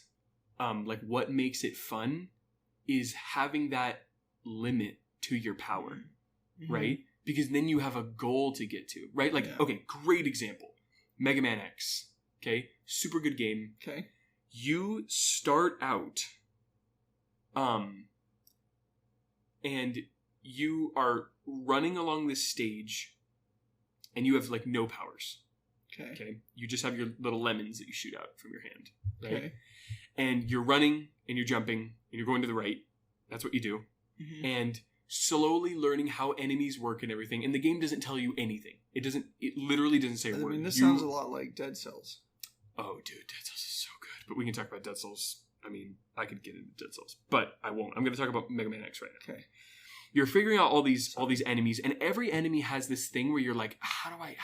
Like what makes it fun is having that limit to your power, right? Because then you have a goal to get to, right? Like, okay, great example. Mega Man X, okay? Super good game. Okay. You start out, and you are running along this stage, and you have like no powers. Okay. You just have your little lemons that you shoot out from your hand, right? Okay. And you're running and you're jumping and you're going to the right. That's what you do. And slowly learning how enemies work and everything. And the game doesn't tell you anything. It literally doesn't say a word. I mean, this sounds a lot like Dead Cells. Oh, dude, Dead Cells is so good. But we can talk about Dead Cells. I mean, I could get into Dead Cells, but I won't. I'm going to talk about Mega Man X right now. Okay. You're figuring out all these enemies, and every enemy has this thing where you're like, how do I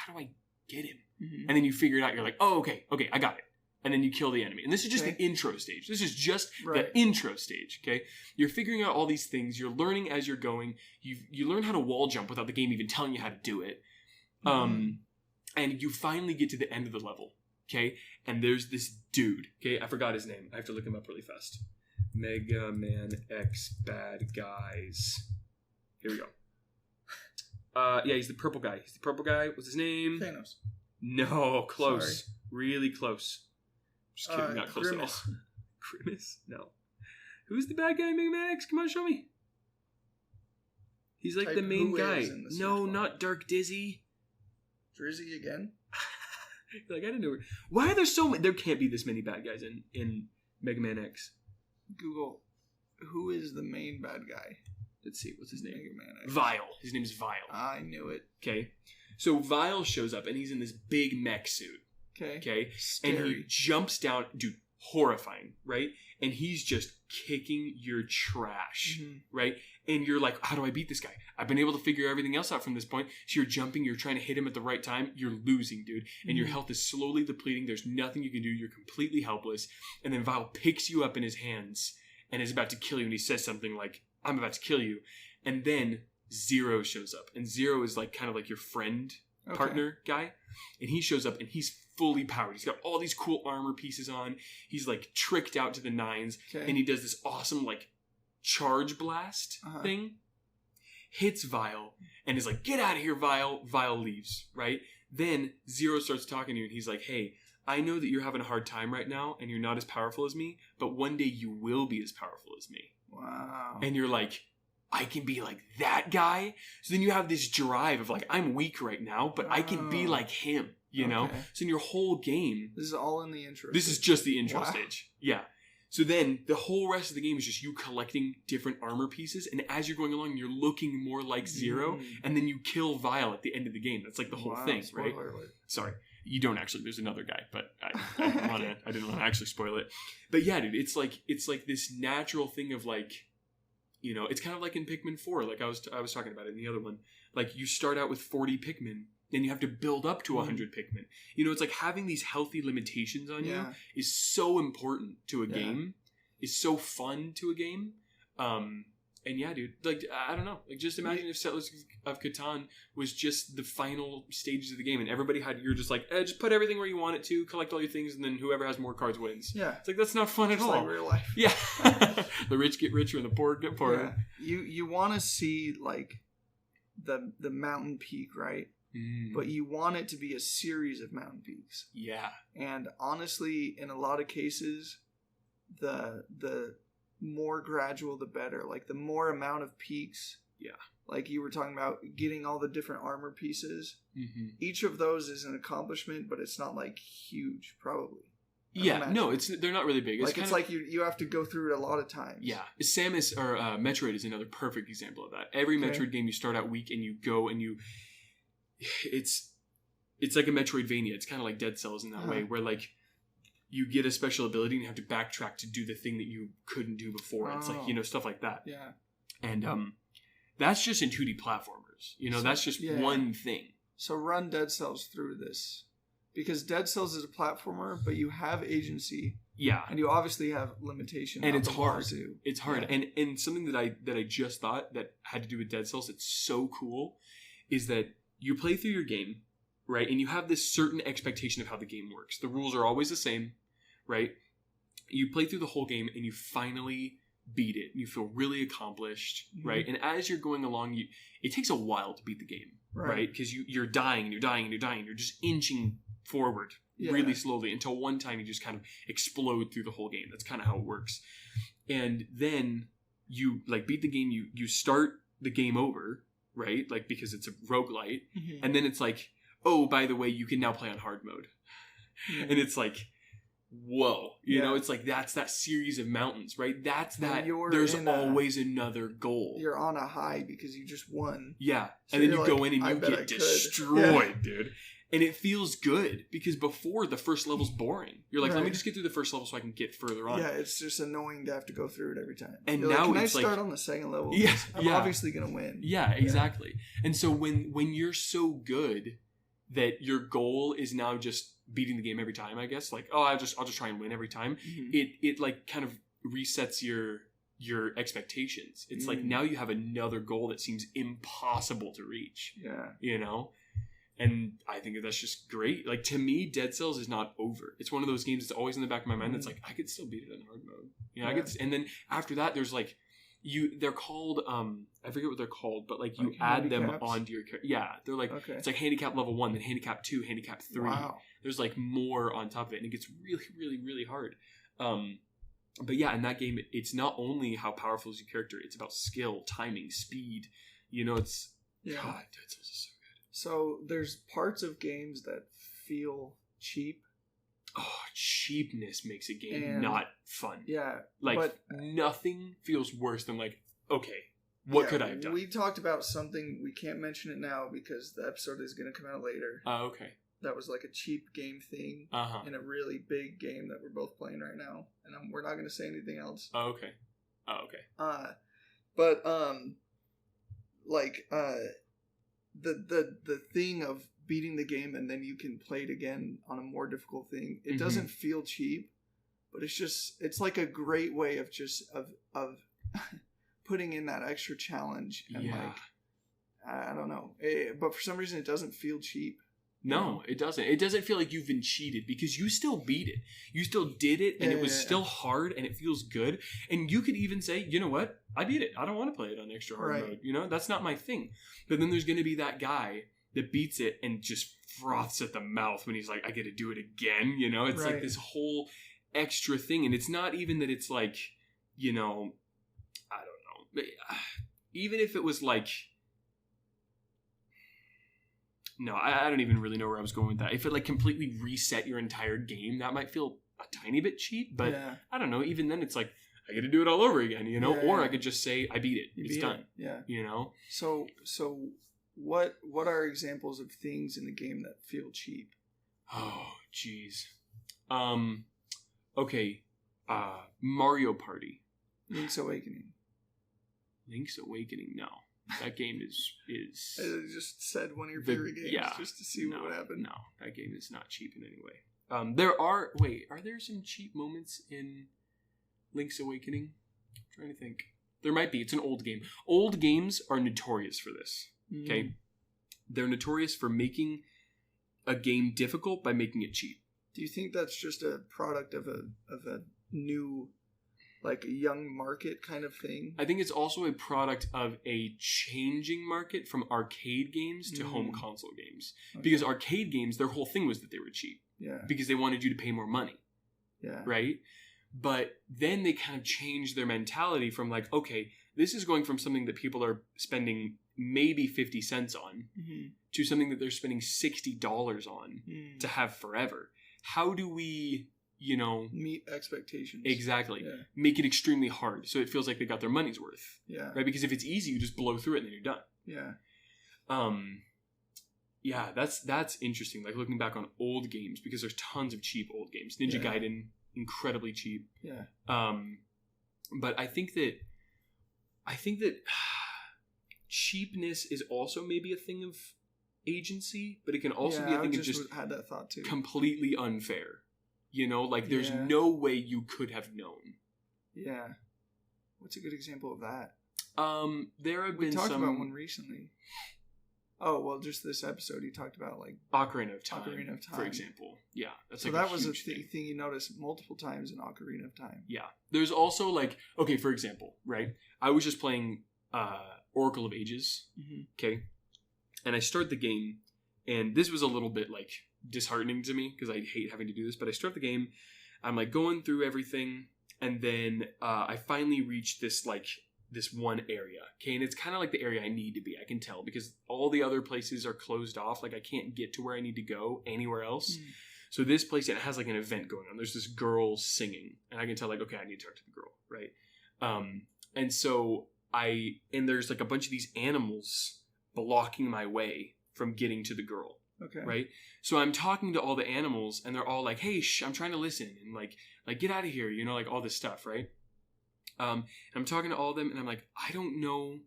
get him? And then you figure it out. You're like, oh, okay, I got it. And then you kill the enemy. And this is just the intro stage. This is just the intro stage, okay? You're figuring out all these things. You're learning as you're going. You learn how to wall jump without the game even telling you how to do it. And you finally get to the end of the level, okay? And there's this dude, okay? I forgot his name. I have to look him up really fast. Mega Man X Bad Guys. Here we go. Yeah, he's the purple guy. He's the purple guy. What's his name? Thanos. No, close. Sorry. Really close. Just kidding, not close Grimace. at all. Grimace? No. Who's the bad guy in Mega Man X? Come on, show me. He's like Type the main who guy. is in the No, search bar. not Dark Dizzy. Drizzy again? Like, I didn't know. Why are there so many? There can't be this many bad guys in Mega Man X. Google, who is the main bad guy? Let's see, what's his name? Mega Man X. Vile. His name's Vile. I knew it. Okay. So Vile shows up and he's in this big mech suit. Okay. Okay. Scary. And he jumps down. Dude, horrifying, right? And he's just kicking your trash, right? And you're like, how do I beat this guy? I've been able to figure everything else out from this point. So you're jumping, you're trying to hit him at the right time. You're losing, dude. And your health is slowly depleting. There's nothing you can do. You're completely helpless. And then Vile picks you up in his hands and is about to kill you. And he says something like, I'm about to kill you. And then Zero shows up. And Zero is like kind of like your friend, partner guy. And he shows up and he's fully powered. He's got all these cool armor pieces on. He's like tricked out to the nines. And he does this awesome like charge blast thing. Hits Vile and is like, get out of here, Vile. Vile leaves, right? Then Zero starts talking to you and he's like, hey, I know that you're having a hard time right now and you're not as powerful as me, but one day you will be as powerful as me. Wow. And you're like, I can be like that guy. So then you have this drive of like, I'm weak right now, but I can be like him, you know? So in your whole game. This is all in the intro. This is just the intro stage. Yeah. So then the whole rest of the game is just you collecting different armor pieces. And as you're going along, you're looking more like Zero. And then you kill Vile at the end of the game. That's like the whole thing, right? Alert. Sorry. You don't actually. There's another guy, but I didn't want to actually spoil it. But yeah, dude, it's like this natural thing of like, you know, it's kind of like in Pikmin 4, like I was talking about it in the other one. Like you start out with 40 Pikmin, then you have to build up to 100 Pikmin. You know, it's like having these healthy limitations on you is so important to a game. Is so fun to a game. And yeah, dude, like, I don't know. Like, just imagine if Settlers of Catan was just the final stages of the game and everybody you're just like, just put everything where you want it to, collect all your things, and then whoever has more cards wins. Yeah. It's like, that's not fun at all. Like real life. Yeah. The rich get richer and the poor get poorer. Yeah. You want to see, like, the mountain peak, right? But you want it to be a series of mountain peaks. Yeah. And honestly, in a lot of cases, the more gradual the better. Like the more amount of peaks, like you were talking about getting all the different armor pieces, each of those is an accomplishment, but it's not like huge, probably. No, they're not really big. It's like you have to go through it a lot of times. Yeah, Samus or Metroid is another perfect example of that. Every Metroid game, you start out weak and you go and it's like a Metroidvania. It's kind of like Dead Cells in that way, where like you get a special ability and you have to backtrack to do the thing that you couldn't do before. It's like, you know, stuff like that. Yeah. And that's just in 2D platformers. You know, that's just one thing. So run Dead Cells through this. Because Dead Cells is a platformer, but you have agency. Yeah. And you obviously have limitations. And it's hard. Too. It's hard. Yeah. And something that I just thought that had to do with Dead Cells that's so cool is that you play through your game, right? And you have this certain expectation of how the game works. The rules are always the same, right? You play through the whole game and you finally beat it. And you feel really accomplished, right? And as you're going along, it takes a while to beat the game, right? Because you're dying and you're dying and you're dying. You're just inching forward really slowly until one time you just kind of explode through the whole game. That's kind of how it works. And then you like beat the game. You start the game over, right? Like because it's a roguelite. And then it's like, oh, by the way, you can now play on hard mode. And it's like, whoa, you know, it's like that's that series of mountains, right? That's that. There's always another goal. You're on a high because you just won. Yeah, so and then you go in and you get destroyed, dude. And it feels good because before the first level's boring. You're like, let me just get through the first level so I can get further on. Yeah, it's just annoying to have to go through it every time. And you're now like, it's can I start on the second level? I'm obviously gonna win. Yeah, exactly. And so when you're so good, that your goal is now just beating the game every time, I guess. Like, oh, I'll just try and win every time. Mhm. It like kind of resets your expectations. It's like now you have another goal that seems impossible to reach. Yeah. You know? And I think that's just great. Like, to me, Dead Cells is not over. It's one of those games that's always in the back of my mind that's like, I could still beat it in hard mode. You know, and then after that, there's like, they're called, I forget what they're called, but like you add them onto your character. Yeah, they're like, it's like handicap level 1, then handicap 2, handicap 3. Wow. There's like more on top of it, and it gets really, really, really hard. But yeah, in that game, it's not only how powerful is your character, it's about skill, timing, speed. You know, it's, God, Dead Cells is so good. So there's parts of games that feel cheap. Oh, cheapness makes a game not fun. Yeah. Like, but nothing feels worse than like, okay, what could I have done? We talked about something, we can't mention it now because the episode is going to come out later. Oh, okay. That was like a cheap game thing in a really big game that we're both playing right now. And we're not going to say anything else. Oh, okay. But the thing of beating the game and then you can play it again on a more difficult thing, it doesn't feel cheap, but it's like a great way of just of putting in that extra challenge and like, I don't know, but for some reason it doesn't feel cheap. No, it doesn't. It doesn't feel like you've been cheated because you still beat it. You still did it, and it was still hard, and it feels good. And you could even say, you know what? I beat it. I don't want to play it on extra hard mode. You know, that's not my thing. But then there's going to be that guy that beats it and just froths at the mouth when he's like, I get to do it again. You know, it's like this whole extra thing. And it's not even that it's like, you know, I don't know. Even if it was like, no, I don't even really know where I was going with that. If it like completely reset your entire game, that might feel a tiny bit cheap. But I don't know. Even then, it's like I get to do it all over again, you know. Or I could just say I beat it. It's done. Yeah, you know. So what are examples of things in the game that feel cheap? Oh, jeez. Okay. Mario Party. Link's Awakening. No. That game is. I just said one of your favorite games just to see what would happen. No, that game is not cheap in any way. Are there some cheap moments in Link's Awakening? I'm trying to think. There might be. It's an old game. Old games are notorious for this. Okay, they're notorious for making a game difficult by making it cheap. Do you think that's just a product of a new, like a young market kind of thing? I think it's also a product of a changing market from arcade games to home console games. Okay. Because arcade games, their whole thing was that they were cheap. Yeah. Because they wanted you to pay more money. Yeah. Right? But then they kind of changed their mentality from like, okay, this is going from something that people are spending maybe 50 cents on to something that they're spending $60 on to have forever. How do we, you know, meet expectations? Exactly. Yeah. Make it extremely hard so it feels like they got their money's worth. Yeah. Right? Because if it's easy, you just blow through it and then you're done. Yeah. Yeah, that's interesting. Like looking back on old games, because there's tons of cheap old games. Ninja Gaiden, incredibly cheap. Yeah. But I think that cheapness is also maybe a thing of agency, but it can also be a thing of just had that thought too. Completely unfair. You know, like there's no way you could have known. Yeah. What's a good example of that? There have we been talked about one recently. Oh, well, just this episode, you talked about like Ocarina of Time, for example. Yeah, that's so like that was a thing you noticed multiple times in Ocarina of Time. Yeah, there's also like, okay, for example, right? I was just playing Oracle of Ages, okay, and I start the game, and this was a little bit like disheartening to me because I hate having to do this. But I start the game, I'm like going through everything, and then I finally reach this one area, okay, and it's kind of like the area I need to be. I can tell because all the other places are closed off. Like I can't get to where I need to go anywhere else. So this place, it has like an event going on. There's this girl singing, and I can tell like, okay, I need to talk to the girl, right? And so and there's like a bunch of these animals blocking my way from getting to the girl. Okay. Right? So I'm talking to all the animals, and they're all like, hey, I'm trying to listen, and like get out of here, you know, like all this stuff, right? I'm talking to all of them, and I'm like, I don't know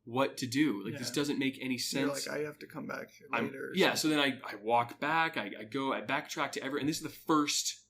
what to do. Like, this doesn't make any sense. You're like, I have to come back later. So then I walk back, I backtrack to Everett, and this is the first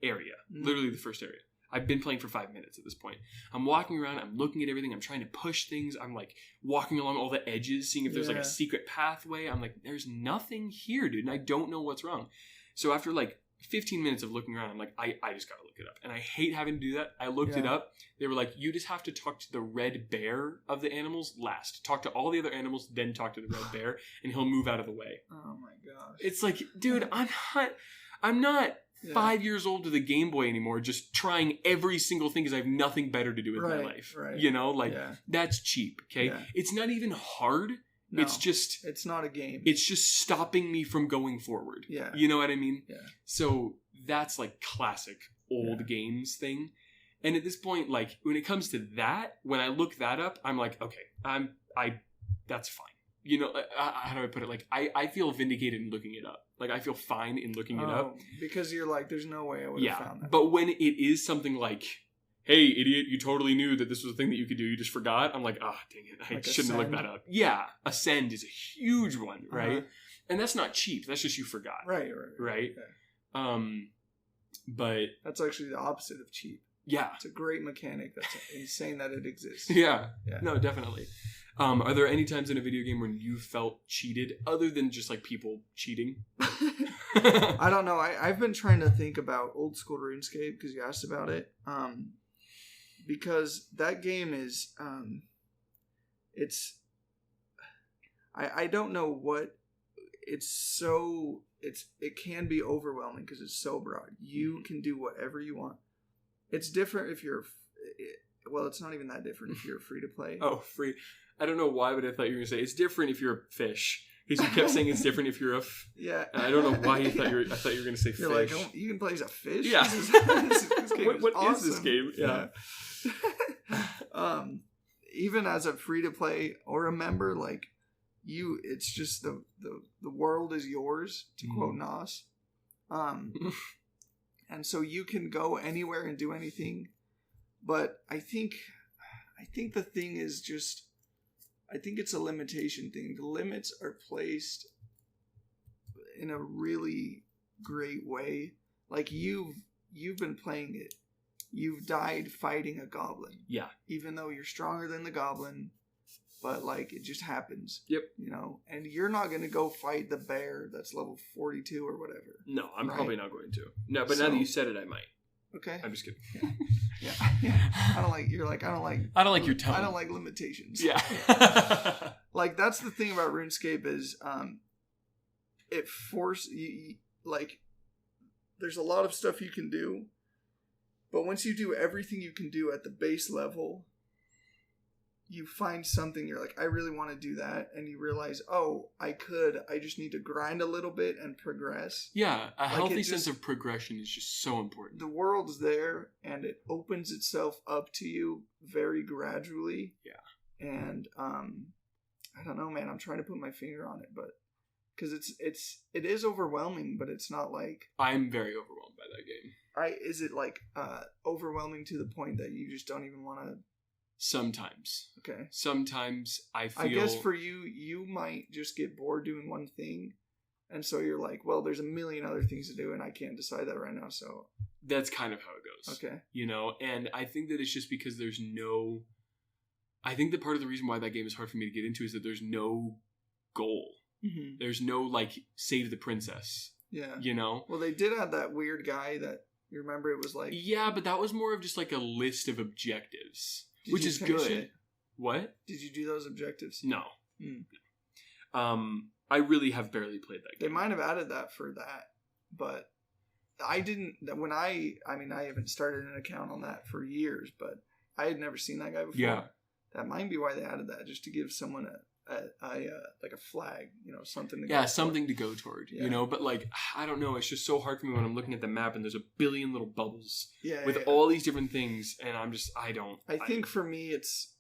area. Literally the first area. I've been playing for 5 minutes at this point. I'm walking around, I'm looking at everything, I'm trying to push things, I'm like walking along all the edges, seeing if there's like a secret pathway. I'm like, there's nothing here, dude, and I don't know what's wrong. So after like 15 minutes of looking around, I'm like, I just gotta look it up. And I hate having to do that. I looked it up. They were like, you just have to talk to the red bear of the animals last. Talk to all the other animals, then talk to the red bear, and he'll move out of the way. Oh my gosh. It's like, dude, I'm not 5 years old with a Game Boy anymore, just trying every single thing because I have nothing better to do with my life. Right. You know, like, that's cheap, okay? Yeah. It's not even hard. No, it's not a game. It's just stopping me from going forward. Yeah. You know what I mean? Yeah. So that's like classic old games thing. And at this point, like, when it comes to that, when I look that up, I'm like, okay, that's fine. You know, how do I put it? Like, I feel vindicated in looking it up. Like, I feel fine in looking it up. Because you're like, there's no way I would have found that. But when it is something like, hey, idiot, you totally knew that this was a thing that you could do, you just forgot. I'm like, dang it, I shouldn't have looked that up. Yeah, Ascend is a huge one, right? And that's not cheap. That's just you forgot. Right? Okay. But that's actually the opposite of cheap. Yeah. It's a great mechanic. That's insane that it exists. Yeah. No, definitely. Are there any times in a video game when you felt cheated other than just like people cheating? I don't know. I've been trying to think about old school RuneScape because you asked about it. Because that game is, I don't know what, it can be overwhelming because it's so broad. You can do whatever you want. It's different if you're, well, it's not even that different if you're free to play. Oh, free. I don't know why, but I thought you were going to say it's different if you're a fish. Because you kept saying it's different if you're a... Yeah. And I don't know why you thought I thought you were going to say fish. You're like, oh, you can play as a fish? Yeah. This game what awesome. is this game? Yeah. Even as a free to play or a member, like, it's just the world is yours, to quote Nas. And so you can go anywhere and do anything. But I think the thing is just... I think it's a limitation thing. The limits are placed in a really great way. Like, you've been playing it. You've died fighting a goblin. Yeah. Even though you're stronger than the goblin, but like, it just happens. Yep. You know, and you're not going to go fight the bear that's level 42 or whatever. No, I'm probably not going to. No, but now that you said it, I might. Okay. I'm just kidding. Yeah. I don't like your tone. I don't like limitations. Yeah. Like, that's the thing about RuneScape is it forces you, like, there's a lot of stuff you can do, but once you do everything you can do at the base level, you find something, you're like, I really want to do that, and you realize, oh, I just need to grind a little bit and progress. Yeah, a healthy sense of progression is just so important. The world's there, and it opens itself up to you very gradually. Yeah. And, I don't know, man, I'm trying to put my finger on it, but, because it is overwhelming, but it's not like... I'm very overwhelmed by that game. Is it, like, overwhelming to the point that you just don't even want to... Sometimes. Okay. Sometimes I feel... I guess for you might just get bored doing one thing. And so you're like, well, there's a million other things to do and I can't decide that right now, so... That's kind of how it goes. Okay. You know, and I think that it's just because there's no... I think that part of the reason why that game is hard for me to get into is that there's no goal. Mm-hmm. There's no, like, save the princess. Yeah. You know? Well, they did have that weird guy that... You remember it was like... Yeah, but that was more of just like a list of objectives. Which is good. It? What? Did you do those objectives? No. I really have barely played that game. They might have added that for that, but I didn't. When I haven't started an account on that for years, but I had never seen that guy before. Yeah. That might be why they added that, just to give someone like a flag, you know, something to go toward. Something to go toward, you know, but like, I don't know, it's just so hard for me when I'm looking at the map and there's a billion little bubbles with all these different things, and I'm just, I think for me it's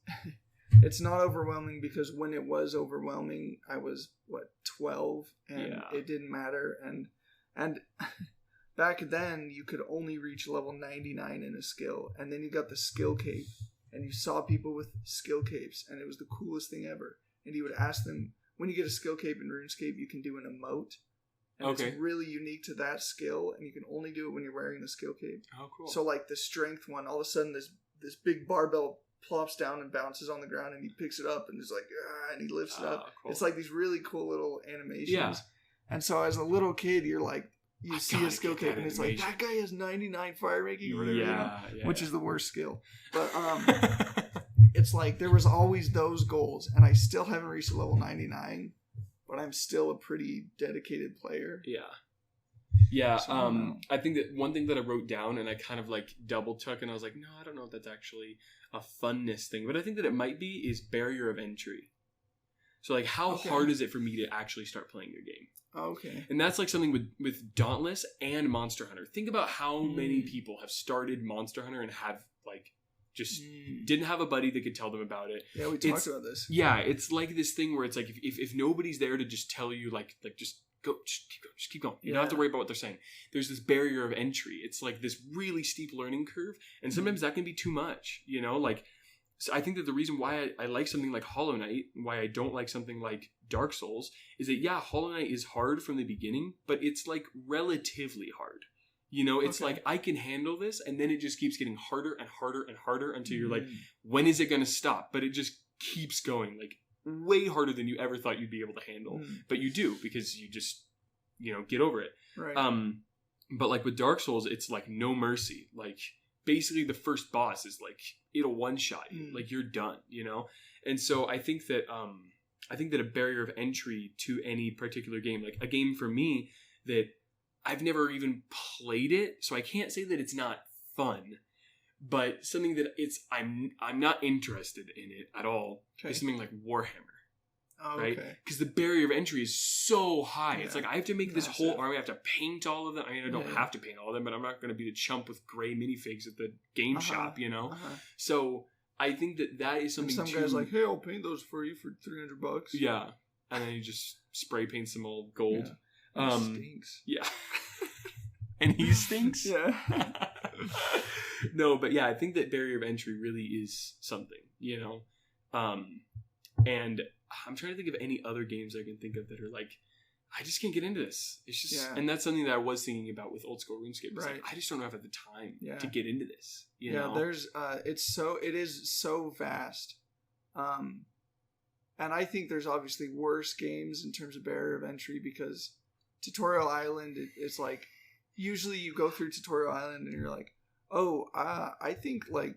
not overwhelming, because when it was overwhelming, I was 12, and it didn't matter, and back then you could only reach level 99 in a skill, and then you got the skill cape. and you saw people with skill capes, and it was the coolest thing ever. And you would ask them, when you get a skill cape in RuneScape, you can do an emote. And it's really unique to that skill, and you can only do it when you're wearing the skill cape. Oh, cool. So like the strength one, all of a sudden this big barbell plops down and bounces on the ground, and he picks it up and is like, and he lifts it up. Cool. It's like these really cool little animations. Yeah. And so as a little kid, you're like, you see a skill cape, and it's animation. like, that guy has 99 fire making or whatever, Yeah, which is the worst skill. But it's like there was always those goals, and I still haven't reached level 99, but I'm still a pretty dedicated player. Yeah, So, I think that one thing that I wrote down and I kind of like double took, and I was like, no, I don't know if that's actually a funness thing, but I think that it might be, is barrier of entry. So like, how hard is it for me to actually start playing your game? Okay. And that's like something with Dauntless and Monster Hunter. Think about how many people have started Monster Hunter and have like just didn't have a buddy that could tell them about it. Yeah, we talked about this. Yeah, it's like this thing where it's like if nobody's there to just tell you like just keep going. You don't have to worry about what they're saying. There's this barrier of entry. It's like this really steep learning curve, and sometimes that can be too much. You know, like. So I think that the reason why I like something like Hollow Knight, why I don't like something like Dark Souls, is that, Hollow Knight is hard from the beginning, but it's like relatively hard. You know, it's like, I can handle this, and then it just keeps getting harder and harder and harder until you're like, when is it going to stop? But it just keeps going, like, way harder than you ever thought you'd be able to handle. But you do, because you just, get over it. Right. But like with Dark Souls, it's like no mercy. Like, basically the first boss is like, it'll one-shot you. Like, you're done, And so I think that a barrier of entry to any particular game, like a game for me that I've never even played it, so I can't say that it's not fun, but something that I'm not interested in it at all is something like Warhammer. Right? Because the barrier of entry is so high. It's like I have to make this whole army. I have to paint all of them. I mean, I don't have to paint all of them, but I'm not going to be the chump with gray minifigs at the game shop, So I think that is something. And some guy's like, "Hey, I'll paint those for you for $300." Yeah, and then you just spray paint some old gold. Yeah. Stinks. Yeah, and he stinks. Yeah. No, but I think that barrier of entry really is something, and I'm trying to think of any other games I can think of that are like, I just can't get into this. It's just, and that's something that I was thinking about with old school RuneScape. It's like, I just don't have the time to get into this. You know? There's, it is so vast. And I think there's obviously worse games in terms of barrier of entry, because Tutorial Island, it's like, usually you go through Tutorial Island and you're like, I think like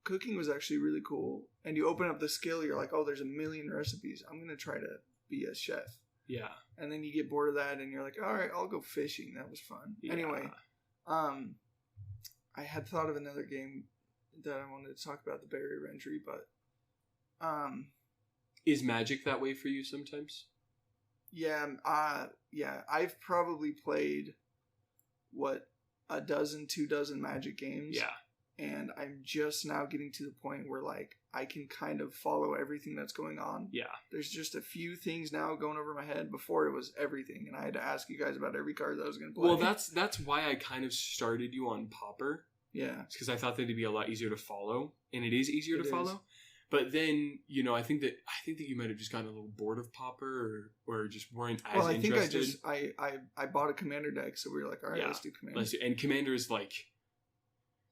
cooking was actually really cool. And you open up the skill, you're like, there's a million recipes. I'm going to try to be a chef. Yeah. And then you get bored of that and you're like, all right, I'll go fishing. That was fun. Yeah. Anyway, I had thought of another game that I wanted to talk about, the barrier of entry, but is Magic that way for you sometimes? Yeah, I've probably played 2 Magic games. Yeah. And I'm just now getting to the point where like I can kind of follow everything that's going on. Yeah. There's just a few things now going over my head. Before it was everything, and I had to ask you guys about every card that I was going to play. Well, that's why I kind of started you on Pauper. Yeah. It's because I thought that it'd be a lot easier to follow, and it is easier to follow. But then, I think that you might have just gotten a little bored of Pauper, or just weren't as interested. I bought a Commander deck, so we were like, all right, let's do Commander. And Commander is like,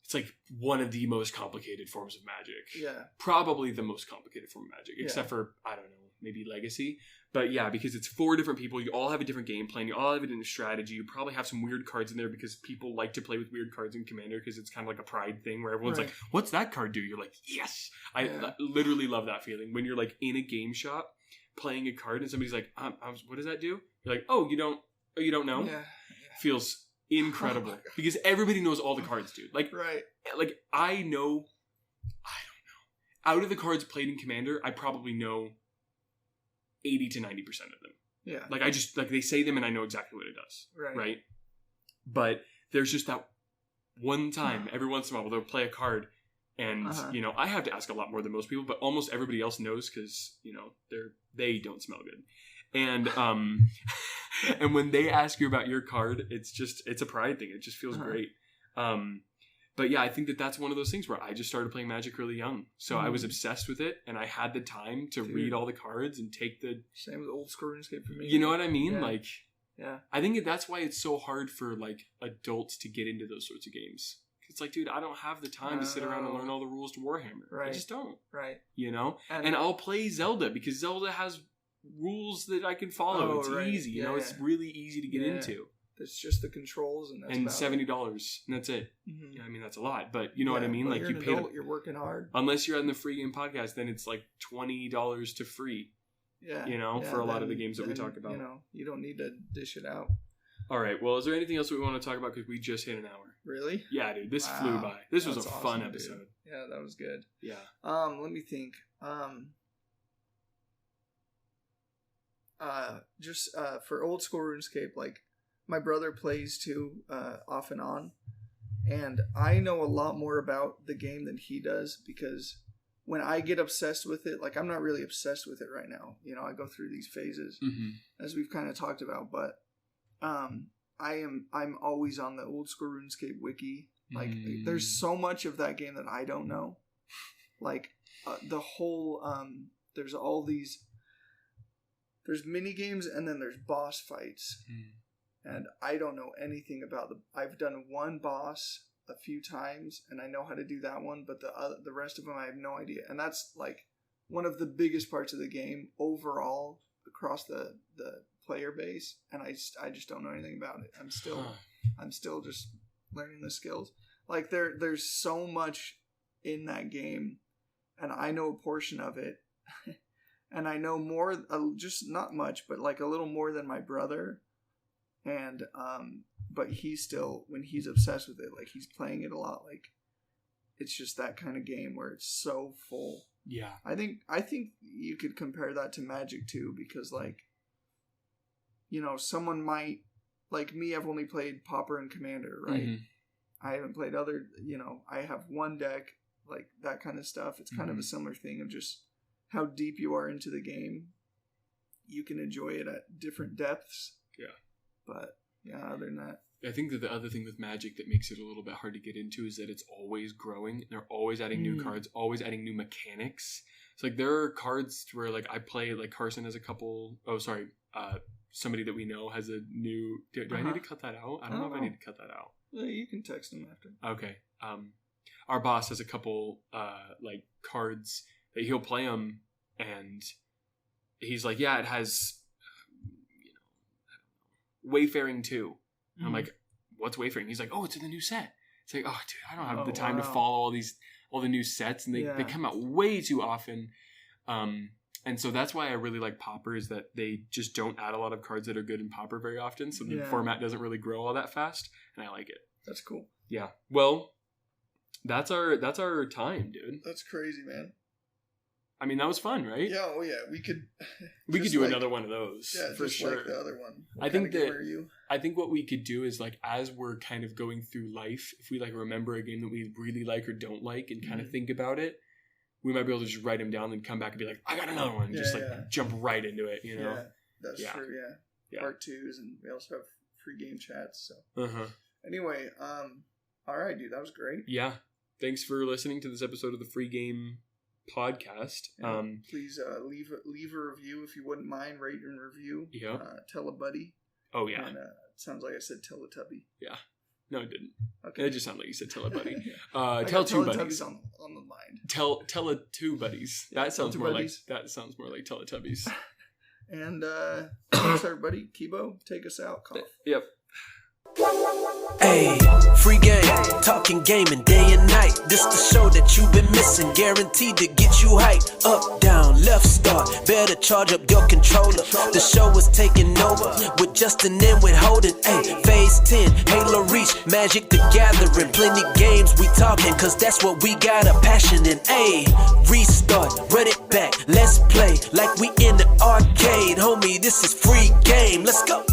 it's like one of the most complicated forms of Magic. Yeah. Probably the most complicated form of Magic, except for, I don't know, maybe Legacy. But because it's 4 different people, you all have a different game plan, you all have a different strategy, you probably have some weird cards in there because people like to play with weird cards in Commander because it's kind of like a pride thing where everyone's like, what's that card do? You're like, yes! I literally love that feeling. When you're like in a game shop playing a card and somebody's like, what does that do? You're like, you don't know? Yeah. Feels incredible because everybody knows all the cards, dude. Like I don't know. Out of the cards played in Commander, I probably know 80 to 90% of them. Yeah. Like I just they say them and I know exactly what it does. Right. But there's just that one time every once in a while they'll play a card and I have to ask a lot more than most people, but almost everybody else knows because they don't smell good. And and when they ask you about your card, it's a pride thing. It just feels great. But yeah, I think that's one of those things where I just started playing Magic really young. So I was obsessed with it, and I had the time to read all the cards and take the... Same with old school RuneScape for me. You know what I mean? Yeah. Like, yeah. I think that's why it's so hard for, like, adults to get into those sorts of games. It's like, dude, I don't have the time to sit around and learn all the rules to Warhammer. Right. I just don't. Right. You know? And I'll play Zelda because Zelda has rules that I can follow. It's easy. You know, it's really easy to get into. It's just the controls and that's $70 and that's it. Mm-hmm. Yeah, I mean, that's a lot, but you know what I mean? Like you're you're working hard. Unless you're on the free game podcast, then it's like $20 to free. Yeah. You know, for a lot of the games that we talk about. You know, you don't need to dish it out. All right. Well, is there anything else we want to talk about? Because we just hit an hour. Really? Yeah, dude. This flew by. This was a fun episode. Dude. Yeah, that was good. Yeah. Let me think. Just for old school RuneScape, like my brother plays too, off and on, and I know a lot more about the game than he does because when I get obsessed with it, like I'm not really obsessed with it right now. You know, I go through these phases as we've kind of talked about, but I'm always on the old school RuneScape wiki. Like there's so much of that game that I don't know. Like the whole there's all these. There's mini games and then there's boss fights, and I don't know anything about I've done one boss a few times, and I know how to do that one, but the rest of them I have no idea. And that's like one of the biggest parts of the game overall across the player base, and I just don't know anything about it. I'm still just learning the skills. Like there's so much in that game, and I know a portion of it. And I know more, just not much, but like a little more than my brother. And, but he's still, when he's obsessed with it, like he's playing it a lot. Like it's just that kind of game where it's so full. Yeah. I think you could compare that to Magic too, because like, you know, someone might, like me, I've only played Pauper and Commander, right? Mm-hmm. I haven't played other, you know, I have one deck, like that kind of stuff. It's kind of a similar thing of just how deep you are into the game. You can enjoy it at different depths. Yeah. But yeah, other than that, I think that the other thing with Magic that makes it a little bit hard to get into is that it's always growing. They're always adding new cards, always adding new mechanics. It's like there are cards where like I play, like Carson has a couple. Oh, sorry. Somebody that we know has a new. Do I need to cut that out? I don't know if I need to cut that out. Yeah, you can text him after. Okay. Our boss has a couple like cards that he'll play them, and he's like, yeah, it has, you know, I don't know, Wayfaring 2. And I'm like, what's Wayfaring? He's like, oh, it's in the new set. It's like, oh, dude, I don't have the time to follow all the new sets, and they come out way too often. And so that's why I really like Pauper, is that they just don't add a lot of cards that are good in Pauper very often, so the format doesn't really grow all that fast, and I like it. That's cool. Yeah. Well, that's our time, dude. That's crazy, man. I mean, that was fun, right? Yeah, oh yeah. We could do another one of those. Yeah, for sure. Like the other one. I think what we could do is, like, as we're kind of going through life, if we like remember a game that we really like or don't like and kind of think about it, we might be able to just write them down and come back and be like, I got another one. Just jump right into it, you know? Yeah, that's true, yeah. Part 2s, and we also have free game chats, so. Anyway, all right, dude, that was great. Yeah. Thanks for listening to this episode of the Free Game Podcast. Please leave a review if you wouldn't mind. Rate and review. Yeah. Tell a buddy. Oh yeah. And, it sounds like I said Teletubby. Yeah. No, it didn't. Okay. It just sounded like you said tell a buddy. Tell two buddies on the mind. Tell a two buddies. That sounds more like Teletubbies. And thanks everybody. Kibo, take us out. Cough. Yep. Hey, free game, talking gaming day and night. This the show that you've been missing, guaranteed to get you hyped. Up, down, left, start, better charge up your controller. The show is taking over with Justin and with Holden. Hey, phase 10, Halo Reach, Magic the Gathering. Plenty games we talking, cause that's what we got a passion in. Hey, restart, run it back, let's play like we in the arcade. Homie, this is free game, let's go.